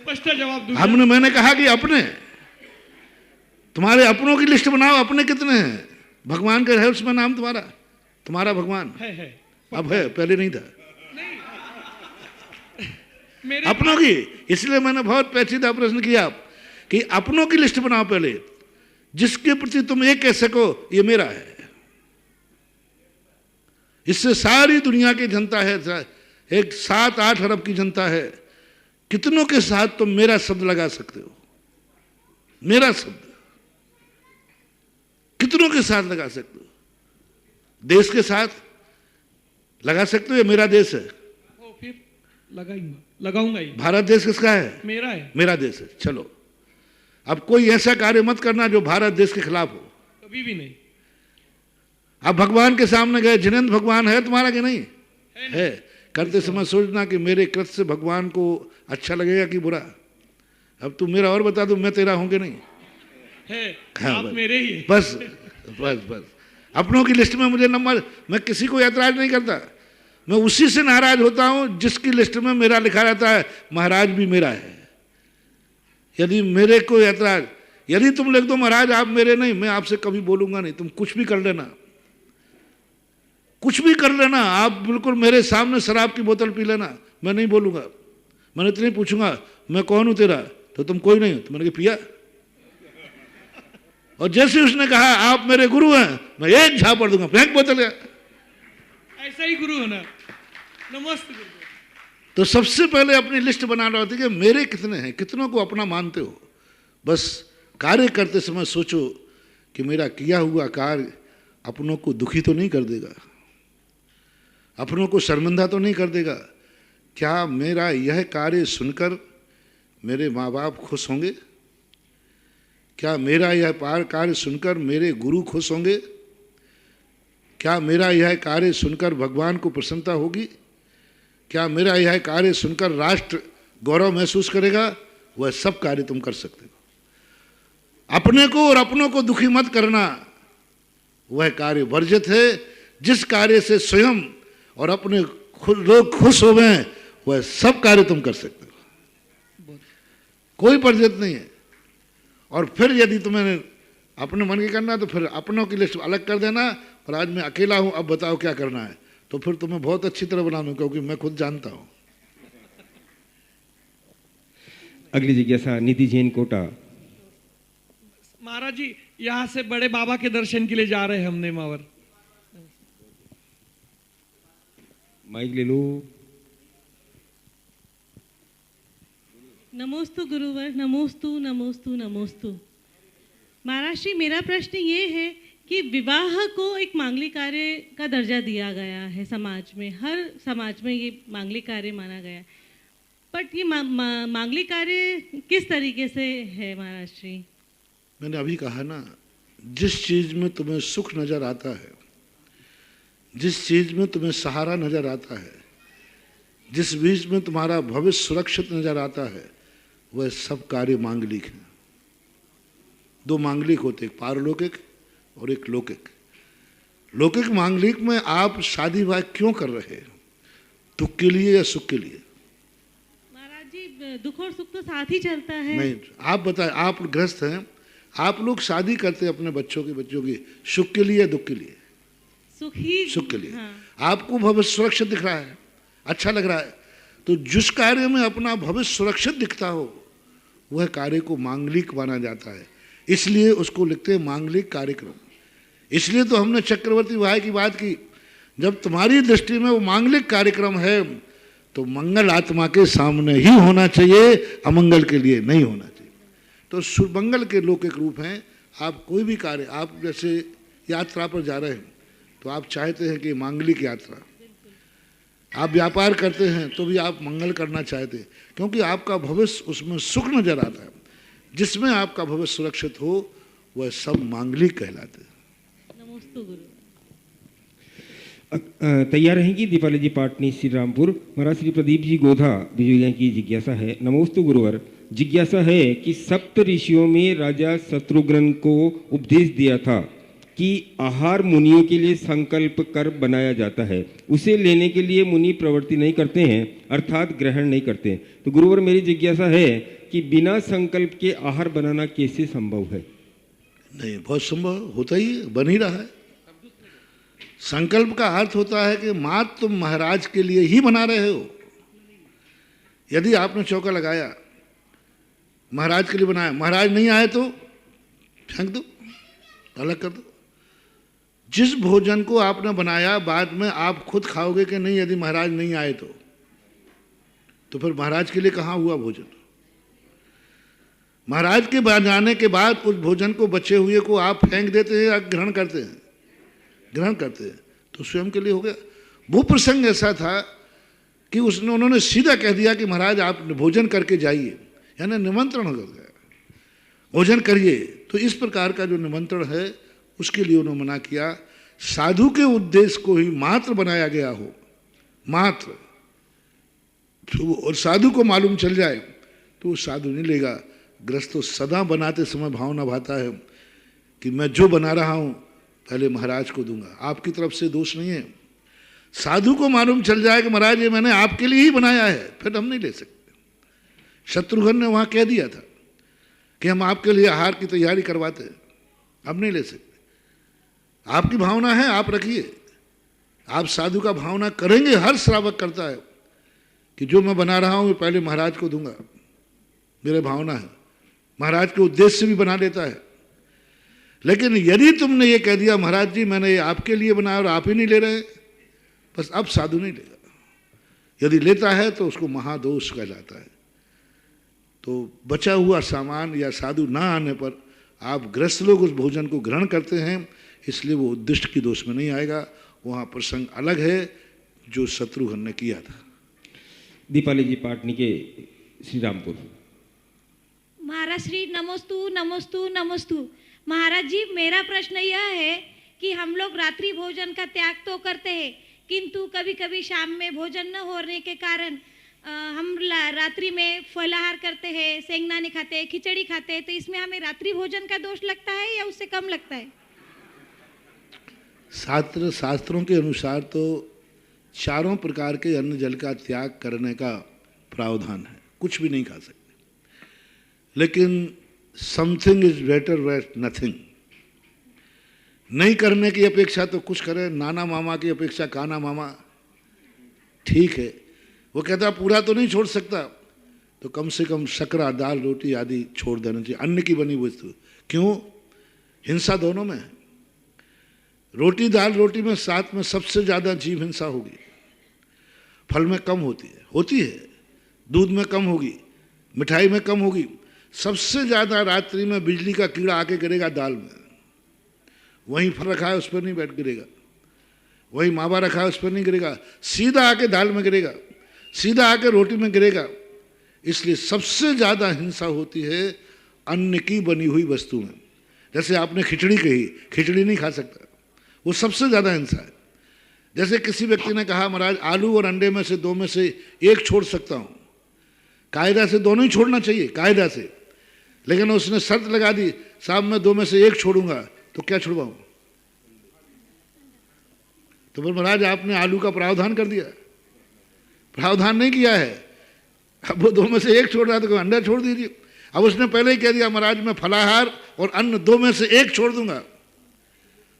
स्पष्ट जवाब दूंगा। मैंने कहा कि अपने, तुम्हारे अपनों की लिस्ट बनाओ, अपने कितने हैं? भगवान का है उसमें नाम तुम्हारा भगवान है अब है, पहले नहीं था। मेरे अपनों की, इसलिए मैंने बहुत पेचीदा प्रश्न किया कि अपनों की लिस्ट बनाओ पहले, जिसके प्रति तुम ये कह सको ये मेरा है। इससे सारी दुनिया की जनता है, एक 7-8 अरब की जनता है, कितनों के साथ तुम मेरा शब्द लगा सकते हो? मेरा शब्द कितनों के साथ लगा सकते हो? देश के साथ लगा सकते हो? ये मेरा देश है, फिर लगाऊंगा ही। भारत देश किसका है? मेरा है। मेरा देश है। चलो, अब कोई ऐसा कार्य मत करना जो भारत देश के खिलाफ हो, कभी भी नहीं। अब भगवान के सामने गए, जिनेंद्र भगवान है तुम्हारा कि नहीं है? करते समय सोचना कि मेरे कृत्य से भगवान को अच्छा लगेगा कि बुरा। अब तू मेरा और बता दो, मैं तेरा हूं कि नहीं है? हाँ, आप मेरे ही है। बस अपनों की लिस्ट में मुझे नंबर, मैं किसी को ऐतराज नहीं करता, मैं उसी से नाराज होता हूं जिसकी लिस्ट में मेरा लिखा रहता है महाराज भी मेरा है। यदि मेरे को ऐतराज, यदि तुम लिख दो महाराज आप मेरे नहीं, मैं आपसे कभी बोलूंगा नहीं, तुम कुछ भी कर लेना, कुछ भी कर लेना, आप बिल्कुल मेरे सामने शराब की बोतल पी लेना, मैं नहीं बोलूंगा। मैंने इतने पूछूंगा मैं कौन हूं तेरा, तो तुम कोई नहीं हो, तो मैंने कहा पिया। और जैसे उसने कहा आप मेरे गुरु हैं, मैं एक झापड़ दूंगा, फेंक बोतल। ऐसा ही गुरु होना। नमस्ते गुरु। तो सबसे पहले अपनी लिस्ट बनाना होती है कि मेरे कितने हैं, कितनों को अपना मानते हो। बस कार्य करते समय सोचो कि मेरा किया हुआ कार्य अपनों को दुखी तो नहीं कर देगा, अपनों को शर्मिंदा तो नहीं कर देगा। क्या मेरा यह कार्य सुनकर मेरे माँ बाप खुश होंगे? क्या मेरा यह कार्य सुनकर मेरे गुरु खुश होंगे? क्या मेरा यह कार्य सुनकर भगवान को प्रसन्नता होगी? क्या मेरा यह कार्य सुनकर राष्ट्र गौरव महसूस करेगा? वह सब कार्य तुम कर सकते हो। अपने को और अपनों को दुखी मत करना, वह कार्य वर्जित है। जिस कार्य से स्वयं और अपने लोग खुश हो गए, वह सब कार्य तुम कर सकते हो, कोई वर्जित नहीं है। और फिर यदि तुम्हें अपने मन की करना तो फिर अपनों की लिस्ट अलग कर देना, और आज मैं अकेला हूं, अब बताओ क्या करना है, तो फिर तुम्हें बहुत अच्छी तरह बना दूं, क्योंकि मैं खुद जानता हूं। अगली जिज्ञासा निधि जैन कोटा। महाराज जी यहाँ से बड़े बाबा के दर्शन के लिए जा रहे हैं हमने मावर। माइक ले लो। नमोस्तु गुरुवर, नमोस्तु नमोस्तु नमोस्तु। महाराज जी मेरा प्रश्न ये है कि विवाह को एक मांगलिक कार्य का दर्जा दिया गया है समाज में, हर समाज में ये मांगलिक कार्य माना गया है, बट ये मांगलिक कार्य किस तरीके से है महाराज जी? मैंने अभी कहा ना, जिस चीज में तुम्हें सुख नजर आता है, जिस चीज में तुम्हें सहारा नजर आता है, जिस बीच में तुम्हारा भविष्य सुरक्षित नजर आता है, वह सब कार्य मांगलिक हैं। दो मांगलिक होते, एक पारलौकिक और एक लौकिक। लौकिक मांगलिक में आप शादी विवाह क्यों कर रहे हैं? दुख के लिए या सुख के लिए? महाराज जी दुख और सुख तो साथ ही चलता है। नहीं, आप बताएं, आप गृहस्थ हैं, आप लोग शादी करते हैं अपने बच्चों की सुख के लिए या दुख के लिए? सुख के लिए। हाँ। आपको भविष्य सुरक्षित दिख रहा है, अच्छा लग रहा है, तो जिस कार्य में अपना भविष्य सुरक्षित दिखता हो वह कार्य को मांगलिक माना जाता है, इसलिए उसको लिखते हैं मांगलिक कार्यक्रम। इसलिए तो हमने चक्रवर्ती भाई की बात की, जब तुम्हारी दृष्टि में वो मांगलिक कार्यक्रम है तो मंगल आत्मा के सामने ही होना चाहिए, अमंगल के लिए नहीं होना चाहिए। तो मंगल के लौकिक रूप हैं। आप कोई भी कार्य, आप जैसे यात्रा पर जा रहे हैं तो आप चाहते हैं कि मांगलिक यात्रा, आप व्यापार करते हैं तो भी आप मंगल करना चाहते हैं, क्योंकि आपका भविष्य उसमें सुख नजर आता है। जिसमें आपका भविष्य सुरक्षित हो वह सब मांगलिक कहलाते हैं। नमोस्तु गुरु। तैयार रहेंगी दीपाली जी पाटनी श्री रामपुर। महाराज श्री प्रदीप जी गोधा बिजुलिया की जिज्ञासा है। नमोस्तु गुरुवर। जिज्ञासा है कि सप्त ऋषियों में राजा शत्रुघ्न को उपदेश दिया था कि आहार मुनियों के लिए संकल्प कर बनाया जाता है, उसे लेने के लिए मुनि प्रवृत्ति नहीं करते हैं, अर्थात ग्रहण नहीं करते। तो गुरुवर मेरी जिज्ञासा है कि बिना संकल्प के आहार बनाना कैसे संभव है? नहीं, बहुत संभव होता ही है, बन ही रहा है। संकल्प का अर्थ होता है कि मात्र तुम महाराज के लिए ही बना रहे हो। यदि आपने चौका लगाया, महाराज के लिए बनाया, महाराज नहीं आए तो फेंक दो, अलग कर दो। जिस भोजन को आपने बनाया बाद में आप खुद खाओगे कि नहीं, यदि महाराज नहीं आए तो फिर महाराज के लिए कहाँ हुआ भोजन? महाराज के जाने के बाद उस भोजन को, बचे हुए को आप फेंक देते हैं या ग्रहण करते हैं? ग्रहण करते हैं, तो स्वयं के लिए हो गया। वो प्रसंग ऐसा था कि उन्होंने सीधा कह दिया कि महाराज आप भोजन करके जाइए, यानी निमंत्रण हो गया, भोजन करिए। तो इस प्रकार का जो निमंत्रण है उसके लिए उन्होंने मना किया। साधु के उद्देश्य को ही मात्र बनाया गया हो, मात्र, और साधु को मालूम चल जाए तो वो साधु नहीं लेगा। ग्रस्त तो सदा बनाते समय भावना भाता है कि मैं जो बना रहा हूं पहले महाराज को दूंगा, आपकी तरफ से दोष नहीं है। साधु को मालूम चल जाए कि महाराज ये मैंने आपके लिए ही बनाया है, फिर हम नहीं ले सकते। शत्रुघ्न ने वहां कह दिया था कि हम आपके लिए आहार की तैयारी करवाते हैं, अब नहीं ले सकते। आपकी भावना है, आप रखिए। आप साधु का भावना करेंगे, हर श्रावक करता है कि जो मैं बना रहा हूं पहले महाराज को दूंगा, मेरे भावना है। महाराज के उद्देश्य से भी बना लेता है। लेकिन यदि तुमने ये कह दिया महाराज जी मैंने ये आपके लिए बनाया और आप ही नहीं ले रहे, बस अब साधु नहीं लेगा। यदि लेता है तो उसको महादोष कहलाता है। तो बचा हुआ सामान या साधु ना आने पर आप गृहस्थ लोग उस भोजन को ग्रहण करते हैं, इसलिए वो उद्दिष्ट की दोष में नहीं आएगा। वहाँ प्रसंग अलग है जो शत्रुघ्न ने किया था। दीपाली जी पाटनी के श्री रामपुर। महाराज श्री नमोस्तु नमोस्तु नमोस्तु। महाराज जी मेरा प्रश्न यह है कि हम लोग रात्रि भोजन का त्याग तो करते हैं, किंतु कभी कभी शाम में भोजन न होने के कारण हम रात्रि में फलाहार करते हैं, सेंगदाने खाते हैं, खिचड़ी खाते हैं, तो इसमें हमें रात्रि भोजन का दोष लगता है या उससे कम लगता है? शास्त्रों के अनुसार तो चारों प्रकार के अन्न जल का त्याग करने का प्रावधान है, कुछ भी नहीं खा सकते। लेकिन something is better than nothing. नहीं करने की अपेक्षा तो कुछ करें, नाना मामा की अपेक्षा काना मामा, ठीक है। वो कहता पूरा तो नहीं छोड़ सकता, तो कम से कम शकरा, दाल, रोटी आदि छोड़ देना चाहिए, अन्न की बनी वस्तु। क्यों? हिंसा दोनों में है। रोटी दाल रोटी में साथ में सबसे ज़्यादा जीव हिंसा होगी। फल में कम होती है, दूध में कम होगी, मिठाई में कम होगी। सबसे ज़्यादा रात्रि में बिजली का कीड़ा आके गिरेगा दाल में। वहीं फल रखा है उस पर नहीं बैठ गिरेगा, वहीं मावा रखा है उस पर नहीं गिरेगा, सीधा आके दाल में गिरेगा, सीधा आके रोटी में गिरेगा। इसलिए सबसे ज़्यादा हिंसा होती है अन्न की बनी हुई वस्तु में। जैसे आपने खिचड़ी कही, खिचड़ी नहीं खा सकता, वो सबसे ज़्यादा हिंसा है। जैसे किसी व्यक्ति ने कहा महाराज आलू और अंडे में से दो में से एक छोड़ सकता हूँ, कायदा से दोनों ही छोड़ना चाहिए, कायदा से। लेकिन उसने शर्त लगा दी साहब मैं दो में से एक छोड़ूंगा, तो क्या छुड़वाऊं? तो फिर महाराज आपने आलू का प्रावधान कर दिया, प्रावधान नहीं किया है। अब वो दो में से एक छोड़ रहा तो अंडा छोड़ दीजिए। अब उसने पहले ही कह दिया महाराज मैं फलाहार और अन्न दो में से एक छोड़ दूंगा,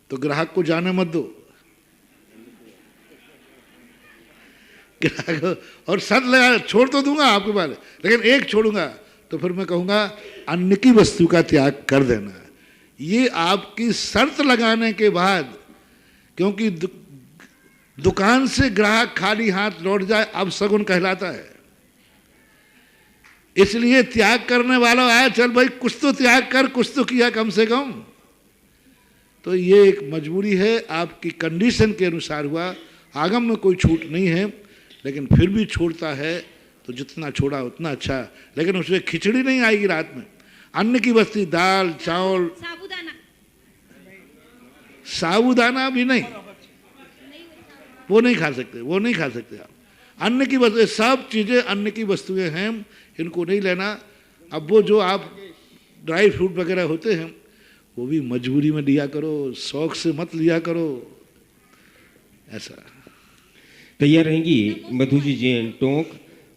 तो ग्राहक को जाने मत दो। और शर्त लगा छोड़ तो दूंगा आपके पास, लेकिन एक छोड़ूंगा, तो फिर मैं कहूंगा अन्न की वस्तु का त्याग कर देना। ये आपकी शर्त लगाने के बाद, क्योंकि दुकान से ग्राहक खाली हाथ लौट जाए अब शगुन कहलाता है। इसलिए त्याग करने वाला आया, चल भाई कुछ तो त्याग कर, कुछ तो किया कम से कम। तो ये एक मजबूरी है, आपकी कंडीशन के अनुसार हुआ। आगम में कोई छूट नहीं है, लेकिन फिर भी छोड़ता है तो जितना छोड़ा उतना अच्छा। लेकिन उसमें खिचड़ी नहीं आएगी रात में, अन्न की वस्तु दाल चावल साबूदाना भी नहीं, वो नहीं खा सकते, वो नहीं खा सकते आप। अन्न की वस्तु, सब चीज़ें अन्न की वस्तुएं हैं, इनको नहीं लेना। अब वो जो आप ड्राई फ्रूट वगैरह होते हैं वो भी मजबूरी में लिया करो, शौक से मत लिया करो, ऐसा। तैयार रहेंगी मधु जी जैन टोंक।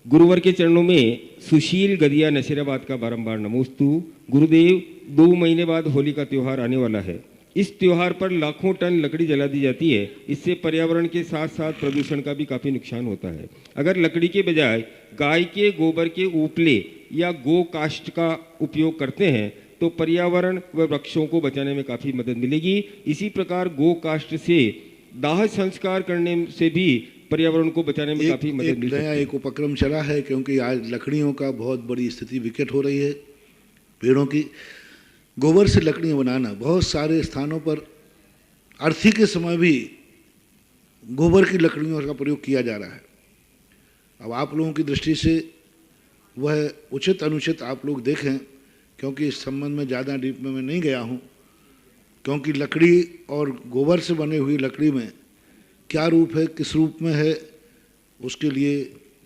गुरुवर के चरणों में सुशील गदिया नसीराबाद का बारंबार नमोस्तु। गुरुदेव, 2 महीने बाद होली का त्यौहार आने वाला है। इस त्यौहार पर लाखों टन लकड़ी जला दी जाती है। इससे पर्यावरण के साथ साथ प्रदूषण का भी काफी नुकसान होता है। अगर लकड़ी के बजाय गाय के गोबर के उपले या गो काष्ठ का उपयोग करते हैं तो पर्यावरण व वृक्षों को बचाने में काफी मदद मिलेगी। इसी प्रकार गो काष्ठ से दाह संस्कार करने से भी पर्यावरण को बचाने में काफी मदद मिल सकती है। एक उपक्रम चला है, क्योंकि आज लकड़ियों का बहुत बड़ी स्थिति विकट हो रही है। पेड़ों की गोबर से लकड़ियाँ बनाना, बहुत सारे स्थानों पर अर्थी के समय भी गोबर की लकड़ियों का प्रयोग किया जा रहा है। अब आप लोगों की दृष्टि से वह उचित अनुचित आप लोग देखें, क्योंकि इस संबंध में ज़्यादा डीप में मैं नहीं गया हूँ, क्योंकि लकड़ी और गोबर से बनी हुई लकड़ी में क्या रूप है, किस रूप में है, उसके लिए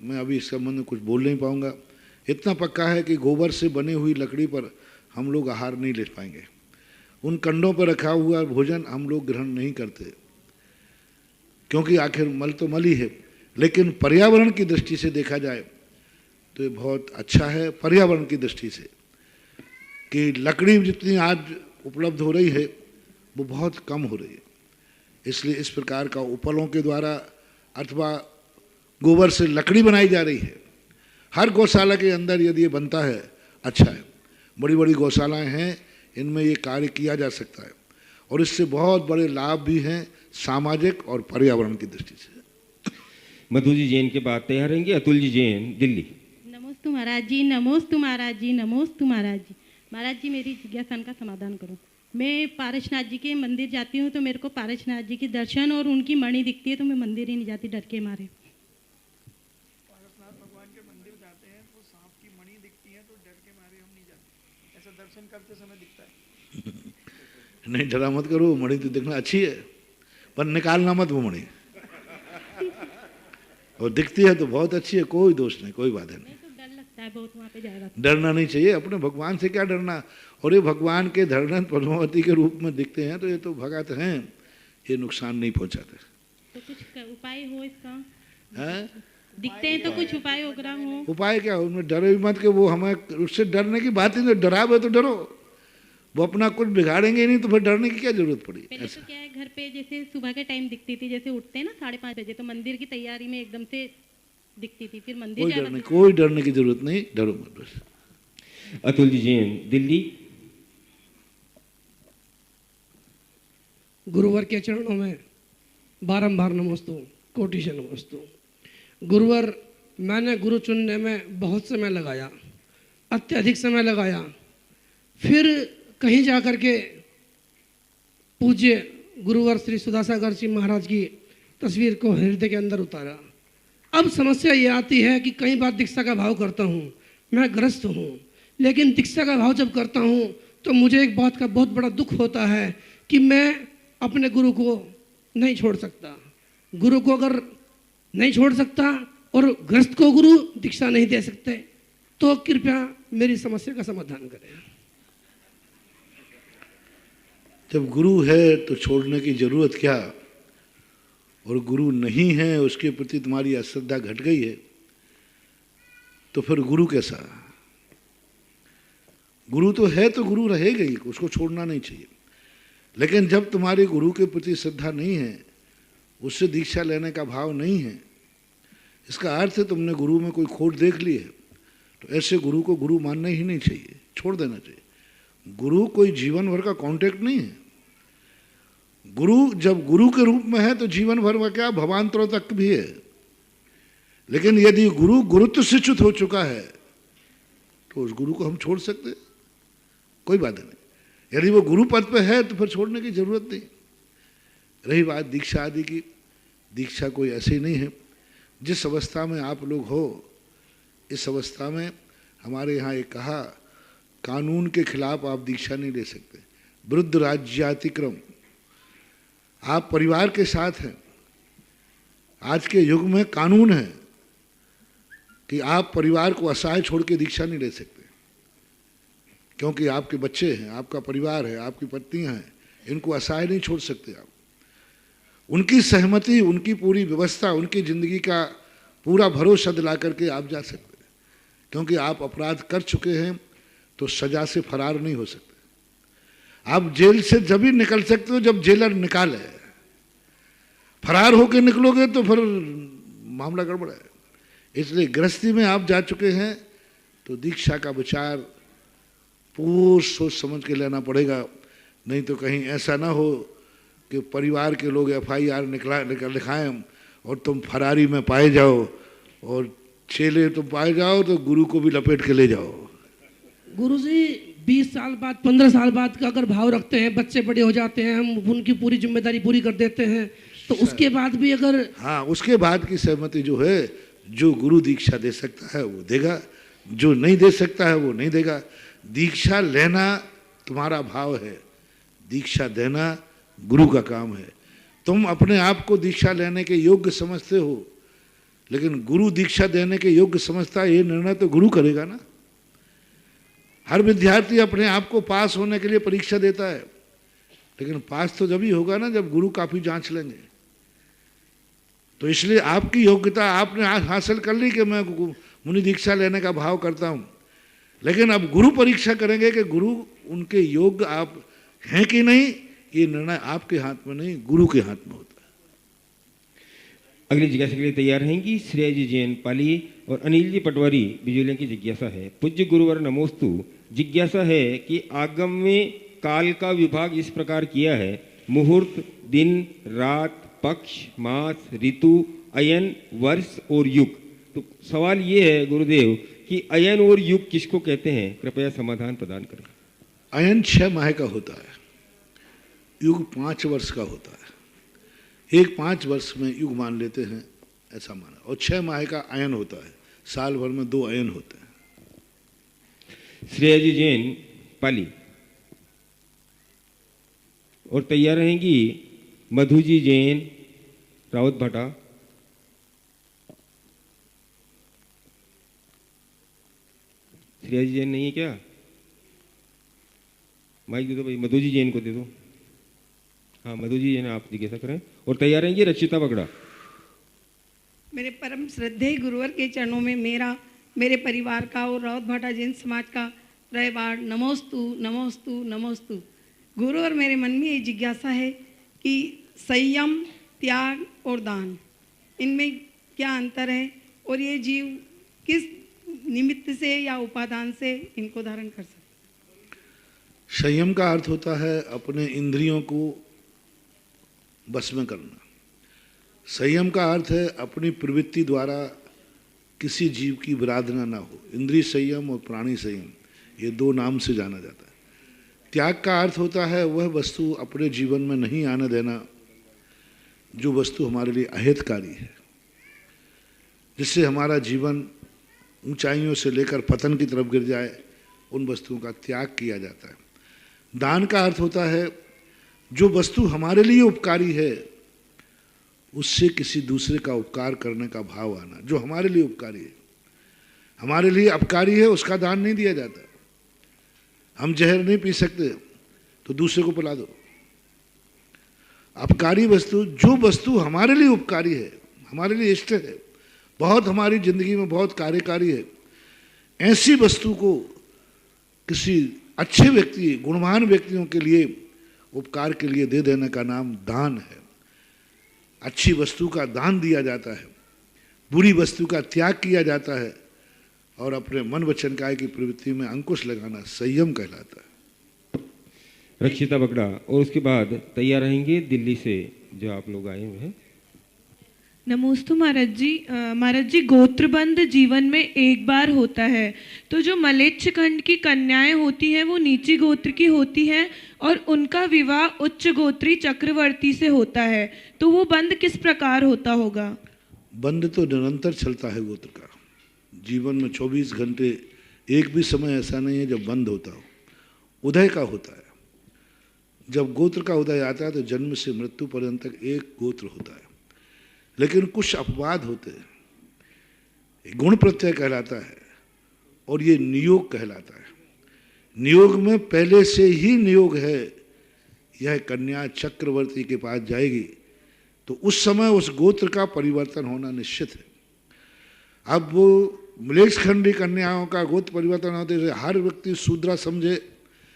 मैं अभी इस संबंध में कुछ बोल नहीं पाऊँगा। इतना पक्का है कि गोबर से बनी हुई लकड़ी पर हम लोग आहार नहीं ले पाएंगे। उन कंडों पर रखा हुआ भोजन हम लोग ग्रहण नहीं करते, क्योंकि आखिर मल तो मल ही है। लेकिन पर्यावरण की दृष्टि से देखा जाए तो ये बहुत अच्छा है, पर्यावरण की दृष्टि से, कि लकड़ी जितनी आज उपलब्ध हो रही है वो बहुत कम हो रही है। इसलिए इस प्रकार का उपलों के द्वारा अथवा गोबर से लकड़ी बनाई जा रही है। हर गौशाला के अंदर यदि ये बनता है, अच्छा है। बड़ी बड़ी गौशालाएं हैं, इनमें ये कार्य किया जा सकता है और इससे बहुत बड़े लाभ भी हैं सामाजिक और पर्यावरण की दृष्टि से। मधु जी जैन के बाद तैयार रहेंगे अतुल जी जैन दिल्ली। नमोस्तु महाराज जी, नमोस्तु महाराज जी, नमोस्तु महाराज जी। महाराज जी, मेरी जिज्ञासा का समाधान करो। मैं पारसनाथ जी के मंदिर जाती हूँ तो मेरे को पारसनाथ जी के दर्शन और उनकी मणि दिखती है तो मैं मंदिर ही नहीं जाती, डर के मारे। पारसनाथ भगवान के मंदिर जाते हैं तो सांप की मणि दिखती है तो डर के मारे हम नहीं जाते, ऐसा दर्शन करते समय दिखता है। नहीं, डरा मत करो, मणि तो देखना अच्छी है, पर निकालना मत वो मणि। और दिखती है तो बहुत अच्छी है, कोई दोष नहीं, कोई बात नहीं। तो डर लगता है बहुत वहाँ पे जाएगा। डरना नहीं चाहिए, अपने भगवान से क्या डरना। और ये भगवान के धरणन पद्मावती के रूप में दिखते हैं तो ये तो भगत हैं, ये नुकसान नहीं पहुंचाते। तो कुछ उपाय हो इसका? हैं? दिखते हैं तो कुछ उपाय वगैरह हो? उपाय क्या हो, उनमें डरो भी मत कि वो हमें उससे डरने की बात ही नहीं। डरावे तो डरो, वो अपना कुछ बिगाड़ेंगे नहीं तो फिर डरने की क्या जरूरत पड़ी। पहले तो क्या है, घर पे जैसे सुबह के टाइम दिखती थी, जैसे उठते हैं ना 5:30 बजे, तो मंदिर की तैयारी में एकदम से दिखती थी, फिर मंदिर जाना। कोई डरने की जरूरत नहीं, डरो मत बस। अतुल जी जैन दिल्ली। गुरुवर के चरणों में बारंबार नमोस्तु, कोटि से नमोस्तु। गुरुवर, मैंने गुरु चुनने में बहुत समय लगाया, अत्यधिक समय लगाया, फिर कहीं जा कर के पूज्य गुरुवर श्री सुधासागर जी महाराज की तस्वीर को हृदय के अंदर उतारा। अब समस्या ये आती है कि कई बार दीक्षा का भाव करता हूँ, मैं ग्रस्त हूँ, लेकिन दीक्षा का भाव जब करता हूँ तो मुझे एक बात का बहुत बड़ा दुख होता है कि मैं अपने गुरु को नहीं छोड़ सकता। गुरु को अगर नहीं छोड़ सकता और ग्रस्त को गुरु दीक्षा नहीं दे सकते तो कृपया मेरी समस्या का समाधान करें। जब गुरु है तो छोड़ने की जरूरत क्या, और गुरु नहीं है, उसके प्रति तुम्हारी अश्रद्धा घट गई है, तो फिर गुरु कैसा। गुरु तो है तो गुरु रहेगा ही, उसको छोड़ना नहीं चाहिए। लेकिन जब तुम्हारे गुरु के प्रति श्रद्धा नहीं है, उससे दीक्षा लेने का भाव नहीं है, इसका अर्थ है तुमने गुरु में कोई खोट देख ली है, तो ऐसे गुरु को गुरु मानना ही नहीं चाहिए, छोड़ देना चाहिए। गुरु कोई जीवन भर का कॉन्ट्रैक्ट नहीं है। गुरु जब गुरु के रूप में है तो जीवन भर का क्या, भवांतरों तक भी है। लेकिन यदि गुरु गुरुत्व से च्युत हो चुका है तो उस गुरु को हम छोड़ सकते हैं, कोई बात नहीं। यदि वो गुरु पद पे है तो फिर छोड़ने की जरूरत नहीं। रही बात दीक्षा आदि की, दीक्षा कोई ऐसी नहीं है। जिस अवस्था में आप लोग हो, इस अवस्था में हमारे यहाँ एक कहा, कानून के खिलाफ आप दीक्षा नहीं ले सकते। वृद्ध राज्यातिक्रम, आप परिवार के साथ हैं। आज के युग में कानून है कि आप परिवार को असहाय छोड़ के दीक्षा नहीं ले सकते। क्योंकि आपके बच्चे हैं, आपका परिवार है, आपकी पत्नियां हैं, इनको असहाय नहीं छोड़ सकते आप। उनकी सहमति, उनकी पूरी व्यवस्था, उनकी ज़िंदगी का पूरा भरोसा दिला करके आप जा सकते हैं, क्योंकि आप अपराध कर चुके हैं तो सज़ा से फरार नहीं हो सकते। आप जेल से जब भी निकल सकते हो जब जेलर निकाले, फरार होकर निकलोगे तो फिर मामला गड़बड़ है। इसलिए गृहस्थी में आप जा चुके हैं तो दीक्षा का विचार पूरी सोच समझ के लेना पड़ेगा, नहीं तो कहीं ऐसा ना हो कि परिवार के लोग FIR लिखाएं और तुम फरारी में पाए जाओ और चेले तुम पाए जाओ तो गुरु को भी लपेट के ले जाओ। गुरुजी 20 साल बाद 15 साल बाद का अगर भाव रखते हैं, बच्चे बड़े हो जाते हैं, हम उनकी पूरी जिम्मेदारी पूरी कर देते हैं, तो उसके बाद भी अगर, हाँ, उसके बाद की सहमति जो है, जो गुरु दीक्षा दे सकता है वो देगा, जो नहीं दे सकता है वो नहीं देगा। दीक्षा लेना तुम्हारा भाव है, दीक्षा देना गुरु का काम है। तुम अपने आप को दीक्षा लेने के योग्य समझते हो, लेकिन गुरु दीक्षा देने के योग्य समझता है, ये निर्णय तो गुरु करेगा ना। हर विद्यार्थी अपने आप को पास होने के लिए परीक्षा देता है, लेकिन पास तो जब ही होगा ना जब गुरु काफी जांच लेंगे। तो इसलिए आपकी योग्यता आपने हासिल कर ली कि मैं मुनि दीक्षा लेने का भाव करता हूं, लेकिन अब गुरु परीक्षा करेंगे कि गुरु उनके योग्य आप हैं कि नहीं। ये निर्णय आपके हाथ में नहीं, गुरु के हाथ में होता है। अगली जिज्ञासा के लिए तैयार रहेंगी श्रेया जी जैन पाली और अनिल जी पटवारी बिजोलिया की जिज्ञासा है। पूज्य गुरुवर नमोस्तु। जिज्ञासा है कि आगम में काल का विभाग इस प्रकार किया है, मुहूर्त, दिन, रात, पक्ष, मास, ऋतु, अयन, वर्ष और युग। तो सवाल ये है गुरुदेव कि अयन और युग किसको कहते हैं, कृपया समाधान प्रदान करें। अयन 6 माह का होता है, युग 5 वर्ष का होता है। एक 5 वर्ष में युग मान लेते हैं, ऐसा माना, और 6 माह का अयन होता है। साल भर में 2 अयन होते हैं। श्रेया जी जैन पाली और तैयार रहेंगी मधु जी जैन रावत भाटा। श्रेया जी जैन नहीं है क्या? माइक दे दो भाई, मधु जी जैन को दे दो। हाँ, मधु जी जैन आप जिज्ञासा करें और तैयार रहेंगी रचिता बगड़ा। मेरे परम श्रद्धेय गुरुवर के चरणों में मेरे परिवार का और रावत भाटा जैन समाज का त्रयवार नमोस्तु नमोस्तु नमोस्तु। गुरुवर, मेरे मन में ये जिज्ञासा है कि संयम, त्याग और दान, इनमें क्या अंतर है और ये जीव किस निमित्त से या उपादान से इनको धारण कर सकते? संयम का अर्थ होता है अपने इंद्रियों को बस में करना। संयम का अर्थ है अपनी प्रवृत्ति द्वारा किसी जीव की विराधना ना हो। इंद्रिय संयम और प्राणी संयम, ये 2 नाम से जाना जाता है। त्याग का अर्थ होता है वह वस्तु अपने जीवन में नहीं आने देना जो वस्तु हमारे लिए अहितकारी है, जिससे हमारा जीवन ऊंचाइयों से लेकर पतन की तरफ गिर जाए, उन वस्तुओं का त्याग किया जाता है। दान का अर्थ होता है जो वस्तु हमारे लिए उपकारी है उससे किसी दूसरे का उपकार करने का भाव आना। जो हमारे लिए उपकारी है, हमारे लिए अपकारी है, उसका दान नहीं दिया जाता। हम जहर नहीं पी सकते तो दूसरे को पिला दो। अपकारी वस्तु, जो वस्तु हमारे लिए उपकारी है, हमारे लिए इष्ट है, बहुत हमारी जिंदगी में बहुत कार्यकारी है, ऐसी वस्तु को किसी अच्छे व्यक्ति, गुणवान व्यक्तियों के लिए, उपकार के लिए दे देने का नाम दान है। अच्छी वस्तु का दान दिया जाता है, बुरी वस्तु का त्याग किया जाता है, और अपने मन वचन काय की प्रवृत्ति में अंकुश लगाना संयम कहलाता है। रक्षिता बगड़ा और उसके बाद तैयार रहेंगे दिल्ली से जो आप लोग आए हुए हैं। नमोस्तु महाराज जी। महाराज जी, गोत्रबंध जीवन में एक बार होता है, तो जो मलेच्छ खंड की कन्याएं होती हैं वो नीची गोत्र की होती हैं और उनका विवाह उच्च गोत्री चक्रवर्ती से होता है, तो वो बंध किस प्रकार होता होगा? बंध तो निरंतर चलता है गोत्र का। जीवन में 24 घंटे एक भी समय ऐसा नहीं है जब बंद होता हो। उदय का होता है, जब गोत्र का उदय आता है तो जन्म से मृत्यु पर्यंत तक एक गोत्र होता है, लेकिन कुछ अपवाद होते हैं। गुण प्रत्यय कहलाता है और ये नियोग कहलाता है। नियोग में पहले से ही नियोग है, यह कन्या चक्रवर्ती के पास जाएगी, तो उस समय उस गोत्र का परिवर्तन होना निश्चित है। अब वो मलेच्छखंडी कन्याओं का गोत्र परिवर्तन होते हुए हर व्यक्ति शूद्रा समझे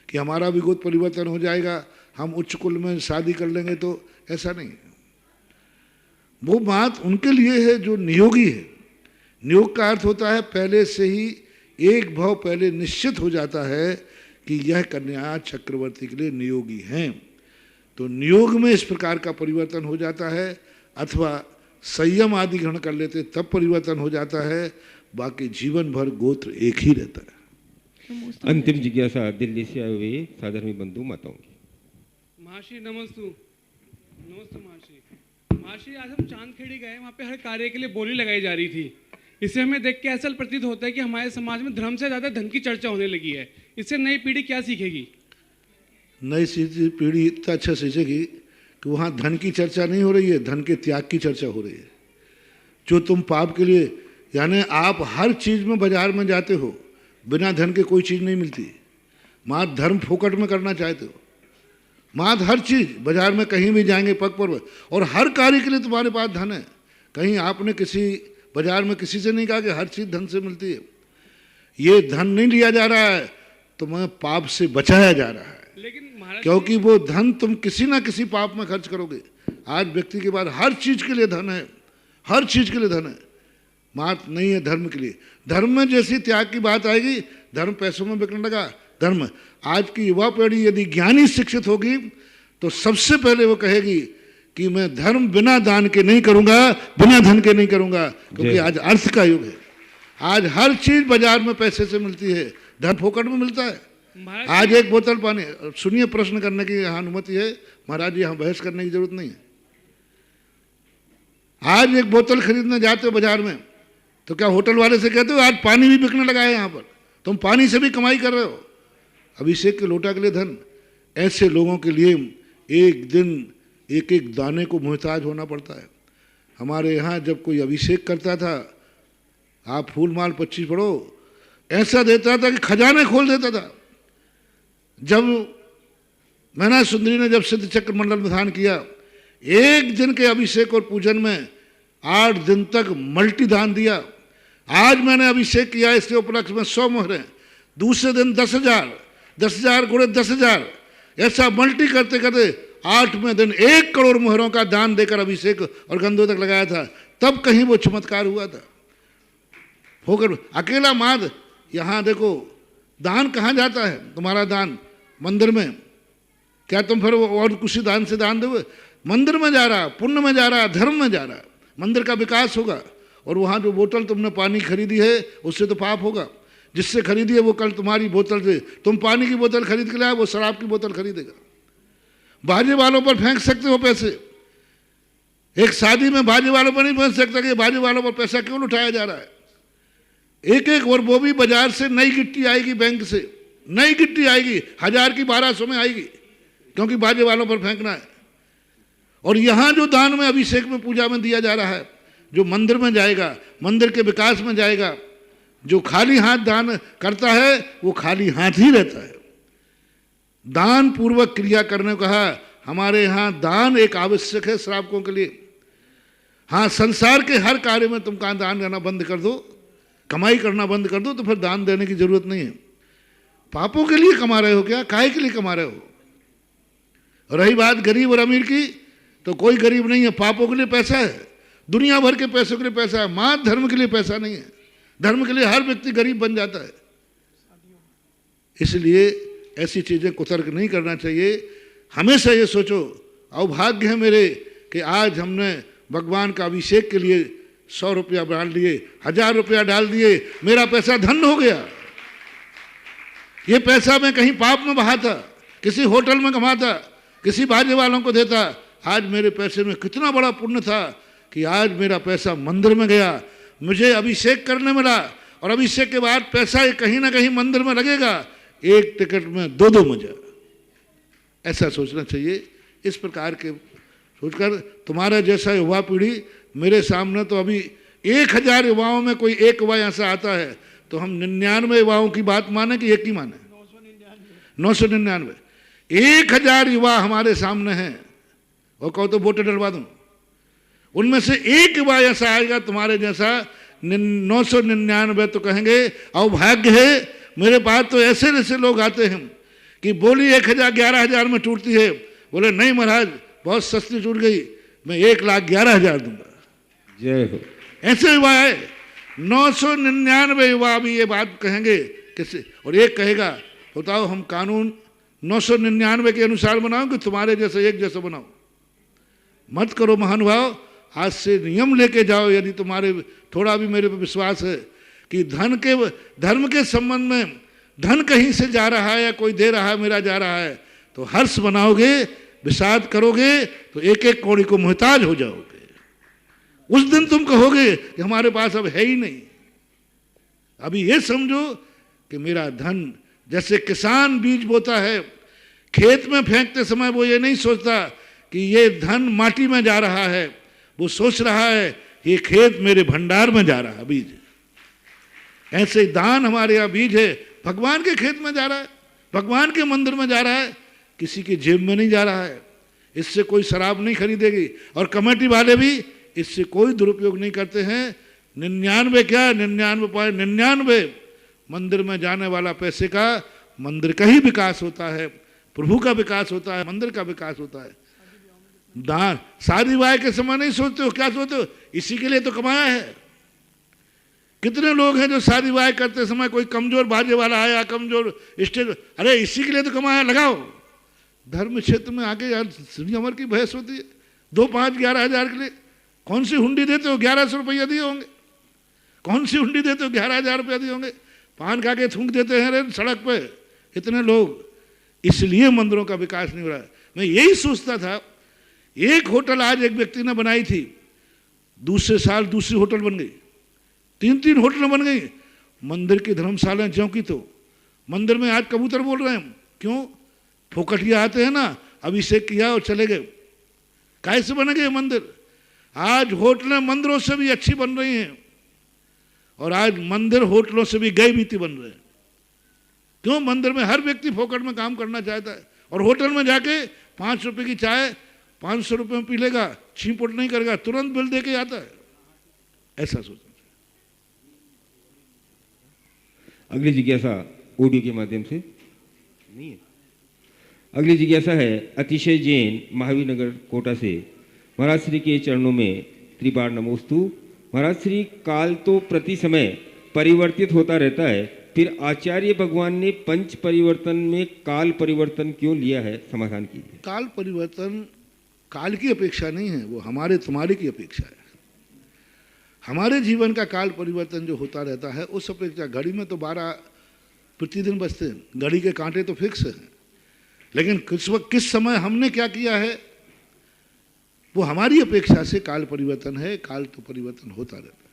कि हमारा भी गोत्र परिवर्तन हो जाएगा, हम उच्च कुल में शादी कर लेंगे, तो ऐसा नहीं है। वो बात उनके लिए है जो नियोगी है। नियोग का अर्थ होता है पहले से ही एक भाव पहले निश्चित हो जाता है कि यह कन्या चक्रवर्ती के लिए नियोगी हैं। तो नियोग में इस प्रकार का परिवर्तन हो जाता है, अथवा संयम आदि ग्रहण कर लेते तब परिवर्तन हो जाता है, बाकी जीवन भर गोत्र एक ही रहता है। अंतिम जिज्ञासा दिल्ली से आए हुए साधर्मी बंधु माताओं की। महर्षि नमस्तु। नमस्ते महर्षि। महर्षि, आज हम चांदखेड़ी गए, वहाँ पे हर कार्य के लिए बोली लगाई जा रही थी। इसे हमें देख के ऐसा प्रतीत होता है कि हमारे समाज में धर्म से ज़्यादा धन की चर्चा होने लगी है। इससे नई पीढ़ी क्या सीखेगी? नई पीढ़ी इतना अच्छा सीखेगी कि वहाँ धन की चर्चा नहीं हो रही है, धन के त्याग की चर्चा हो रही है। जो तुम पाप के लिए, यानी आप हर चीज़ में बाजार में जाते हो, बिना धन के कोई चीज़ नहीं मिलती। माँ धर्म फोकट में करना चाहते हो, माँ हर चीज़ बाजार में कहीं भी जाएंगे पग पर, और हर कार्य के लिए तुम्हारे पास धन है। कहीं आपने किसी बाजार में किसी से नहीं कहा कि हर चीज़ धन से मिलती है। ये धन नहीं लिया जा रहा है, तुम्हें पाप से बचाया जा रहा है। क्योंकि वो धन तुम किसी ना किसी पाप में खर्च करोगे। आज व्यक्ति के पास हर चीज़ के लिए धन है, हर चीज़ के लिए धन है, मात्र नहीं है धर्म के लिए। धर्म में जैसी त्याग की बात आएगी, धर्म पैसों में बिकने लगा। धर्म, आज की युवा पीढ़ी यदि ज्ञानी शिक्षित होगी तो सबसे पहले वो कहेगी कि मैं धर्म बिना दान के नहीं करूंगा, बिना धन के नहीं करूंगा, क्योंकि आज अर्थ का युग है। आज हर चीज बाजार में पैसे से मिलती है, धन फोकट में मिलता है। आज एक बोतल पानी, सुनिए, प्रश्न करने की यहाँ अनुमति है महाराज जी, यहाँ बहस करने की जरूरत नहीं है। आज एक बोतल खरीदने जाते हो बाजार में, तो क्या होटल वाले से कहते हो आज पानी भी बिकने लगा है यहाँ पर, तुम पानी से भी कमाई कर रहे हो। अभिषेक के लोटा के लिए धन। ऐसे लोगों के लिए एक दिन एक एक दाने को मोहताज होना पड़ता है। हमारे यहाँ जब कोई अभिषेक करता था, आप फूल माल 25 पढ़ो, ऐसा देता था कि खजाने खोल देता था। जब मैना सुंदरी ने जब सिद्ध चक्र मंडल में दान किया, एक दिन के अभिषेक और पूजन में 8 दिन तक मल्टी दान दिया। आज मैंने अभिषेक किया, इसके उपलक्ष्य में 100 मोहरें, दूसरे दिन 10,000, 10,000 गुणे 10,000, ऐसा मल्टी करते करते 8वें दिन 1 करोड़ मोहरों का दान देकर अभिषेक और गंधोदक लगाया था। तब कहीं वो चमत्कार हुआ था। होकर अकेला माद, यहाँ देखो दान कहाँ जाता है तुम्हारा दान? मंदिर में। क्या तुम फिर और किसी दान से दान दोगे? मंदिर में जा रहा, पुण्य में जा रहा, धर्म में जा रहा, मंदिर का विकास होगा। और वहाँ जो बोतल तुमने पानी खरीदी है उससे तो पाप होगा। जिससे खरीदी है वो कल तुम्हारी बोतल से, तुम पानी की बोतल खरीद के लाए, वो शराब की बोतल खरीदेगा। बाजे वालों पर फेंक सकते हो पैसे, एक शादी में बाजे वालों पर नहीं फेंक सकता कि बाजे वालों पर पैसा क्यों उठाया जा रहा है। एक एक, और वो भी बाजार से नई गिट्टी आएगी, बैंक से नई गिट्टी आएगी, 1000 की 1200 में आएगी, क्योंकि बाजे वालों पर फेंकना है। और यहाँ जो दान में अभिषेक में पूजा में दिया जा रहा है, जो मंदिर में जाएगा, मंदिर के विकास में जाएगा, जो खाली हाथ दान करता है वो खाली हाथ ही रहता है। दान पूर्वक क्रिया करने को कहा। हमारे यहाँ दान एक आवश्यक है श्रावकों के लिए। हाँ, संसार के हर कार्य में तुम कहाँ दान करना बंद कर दो, कमाई करना बंद कर दो, तो फिर दान देने की जरूरत नहीं है। पापों के लिए कमा रहे हो क्या? काहे के लिए कमा रहे हो? रही बात गरीब और अमीर की, तो कोई गरीब नहीं है, पापों के लिए पैसा है, दुनिया भर के पैसों के लिए पैसा है, मात्र धर्म के लिए पैसा नहीं है। धर्म के लिए हर व्यक्ति गरीब बन जाता है। इसलिए ऐसी चीजें कुतर्क नहीं करना चाहिए। हमेशा ये सोचो, अभाग्य है मेरे कि आज हमने भगवान का अभिषेक के लिए 100 रुपया डाल दिए, 1000 रुपया डाल दिए, मेरा पैसा धन हो गया। ये पैसा मैं कहीं पाप में बहाता, किसी होटल में कमाता, किसी बाजे वालों को देता। आज मेरे पैसे में कितना बड़ा पुण्य था कि आज मेरा पैसा मंदिर में गया, मुझे अभिषेक करने मिला, और अभिषेक के बाद पैसा कहीं ना कहीं मंदिर में लगेगा। एक टिकट में 2 मजा, ऐसा सोचना चाहिए। इस प्रकार के सोचकर तुम्हारा जैसा युवा पीढ़ी, मेरे सामने तो अभी 1000 युवाओं में कोई एक युवा ऐसा आता है, तो हम 99 युवाओं की बात माने कि एक ही माने? 999, 1000 युवा हमारे सामने हैं और कहो तो वोट डलवा दूं, उनमें से एक युवा ऐसा आएगा तुम्हारे जैसा 999 तो कहेंगे अभाग्य है, मेरे पास तो ऐसे ऐसे लोग आते हैं कि बोली 1000 11,000 में टूटती है, बोले नहीं महाराज बहुत सस्ती टूट गई, मैं 1,11,000 दूंगा। जय हो। ऐसे युवा है, 999 युवा भी ये बात कहेंगे किसी, और एक कहेगा बताओ हम कानून 999 के अनुसार बनाओ कि तुम्हारे जैसे एक जैसा बनाओ। मत करो महानुभाव, आज से नियम लेके जाओ, यदि तुम्हारे थोड़ा भी मेरे पे विश्वास है कि धर्म के संबंध में धन कहीं से जा रहा है या कोई दे रहा है मेरा जा रहा है, तो हर्ष बनाओगे, विषाद करोगे तो एक एक कौड़ी को मोहताज हो जाओगे। उस दिन तुम कहोगे कि हमारे पास अब है ही नहीं। अभी ये समझो कि मेरा धन, जैसे किसान बीज बोता है, खेत में फेंकते समय वो ये नहीं सोचता कि ये धन माटी में जा रहा है, वो सोच रहा है ये खेत मेरे भंडार में जा रहा है बीज। ऐसे दान हमारे यहाँ बीज है, भगवान के खेत में जा रहा है, भगवान के मंदिर में जा रहा है, किसी की जेब में नहीं जा रहा है। इससे कोई शराब नहीं खरीदेगी और कमेटी वाले भी इससे कोई दुरुपयोग नहीं करते हैं। 99 क्या 99.99 मंदिर में जाने वाला पैसे का मंदिर का ही विकास होता है, प्रभु का विकास होता है, मंदिर का विकास होता है। दान शादी विवाह के समय नहीं सोचते हो, क्या सोचते हो इसी के लिए तो कमाया है। कितने लोग हैं जो शादी विवाह करते समय कोई कमजोर बाजे वाला आया, कमजोर स्टेज, अरे इसी के लिए तो कमाया, लगाओ। धर्म क्षेत्र में आगे यार अमर की बहस होती है, 2, 5, 11,000 के लिए कौन सी हुंडी देते हो? 1100 रुपया दिए होंगे। कौन सी हुंडी देते हो? 11,000 रुपया दिए होंगे। पान खा के थूक देते हैं रे सड़क पे इतने लोग, इसलिए मंदिरों का विकास नहीं हो रहा है। मैं यही सोचता था, एक होटल आज एक व्यक्ति ने बनाई थी, दूसरे साल दूसरी होटल बन गई, 3 होटल बन गई। मंदिर की धर्मशालाएं ज्यों की तो, मंदिर में आज कबूतर बोल रहे हैं, क्यों? फोकटिया आते हैं ना, अभिषेक किया और चले गए। कैसे बन गए मंदिर? आज होटलें मंदिरों से भी अच्छी बन रही हैं और आज मंदिर होटलों से भी गए बीती बन रहे हैं। क्यों? मंदिर में हर व्यक्ति फोकट में काम करना चाहता है और होटल में जाके 5 रुपए की चाय 500 रुपए में पी लेगा, छींपुट नहीं करेगा, तुरंत बिल दे के आता है। ऐसा सोचना। अगली जिज्ञासा ऑडियो के माध्यम से नहीं है। अगली जिज्ञासा है अतिशय जैन, महावीर नगर, कोटा से। महाराज श्री के चरणों में त्रिबार नमोस्तु। महाराज श्री, काल तो प्रति समय परिवर्तित होता रहता है, फिर आचार्य भगवान ने पंच परिवर्तन में काल परिवर्तन क्यों लिया है? समाधान कीजिए। काल परिवर्तन काल की अपेक्षा नहीं है, वो हमारे तुम्हारे की अपेक्षा है। हमारे जीवन का काल परिवर्तन जो होता रहता है उस अपेक्षा, घड़ी में तो 12 प्रतिदिन बजते हैं, घड़ी के कांटे तो फिक्स हैं, लेकिन किस समय हमने क्या किया है वो हमारी अपेक्षा से काल परिवर्तन है। काल तो परिवर्तन होता रहता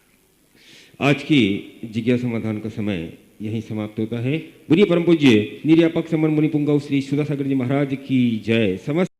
है। आज की जिज्ञासा समाधान का समय यहीं समाप्त होता है। बोलिए परम पूज्य निर्यापक समन मुनि पुंगव श्री सुधासागर जी महाराज की जय। समस्त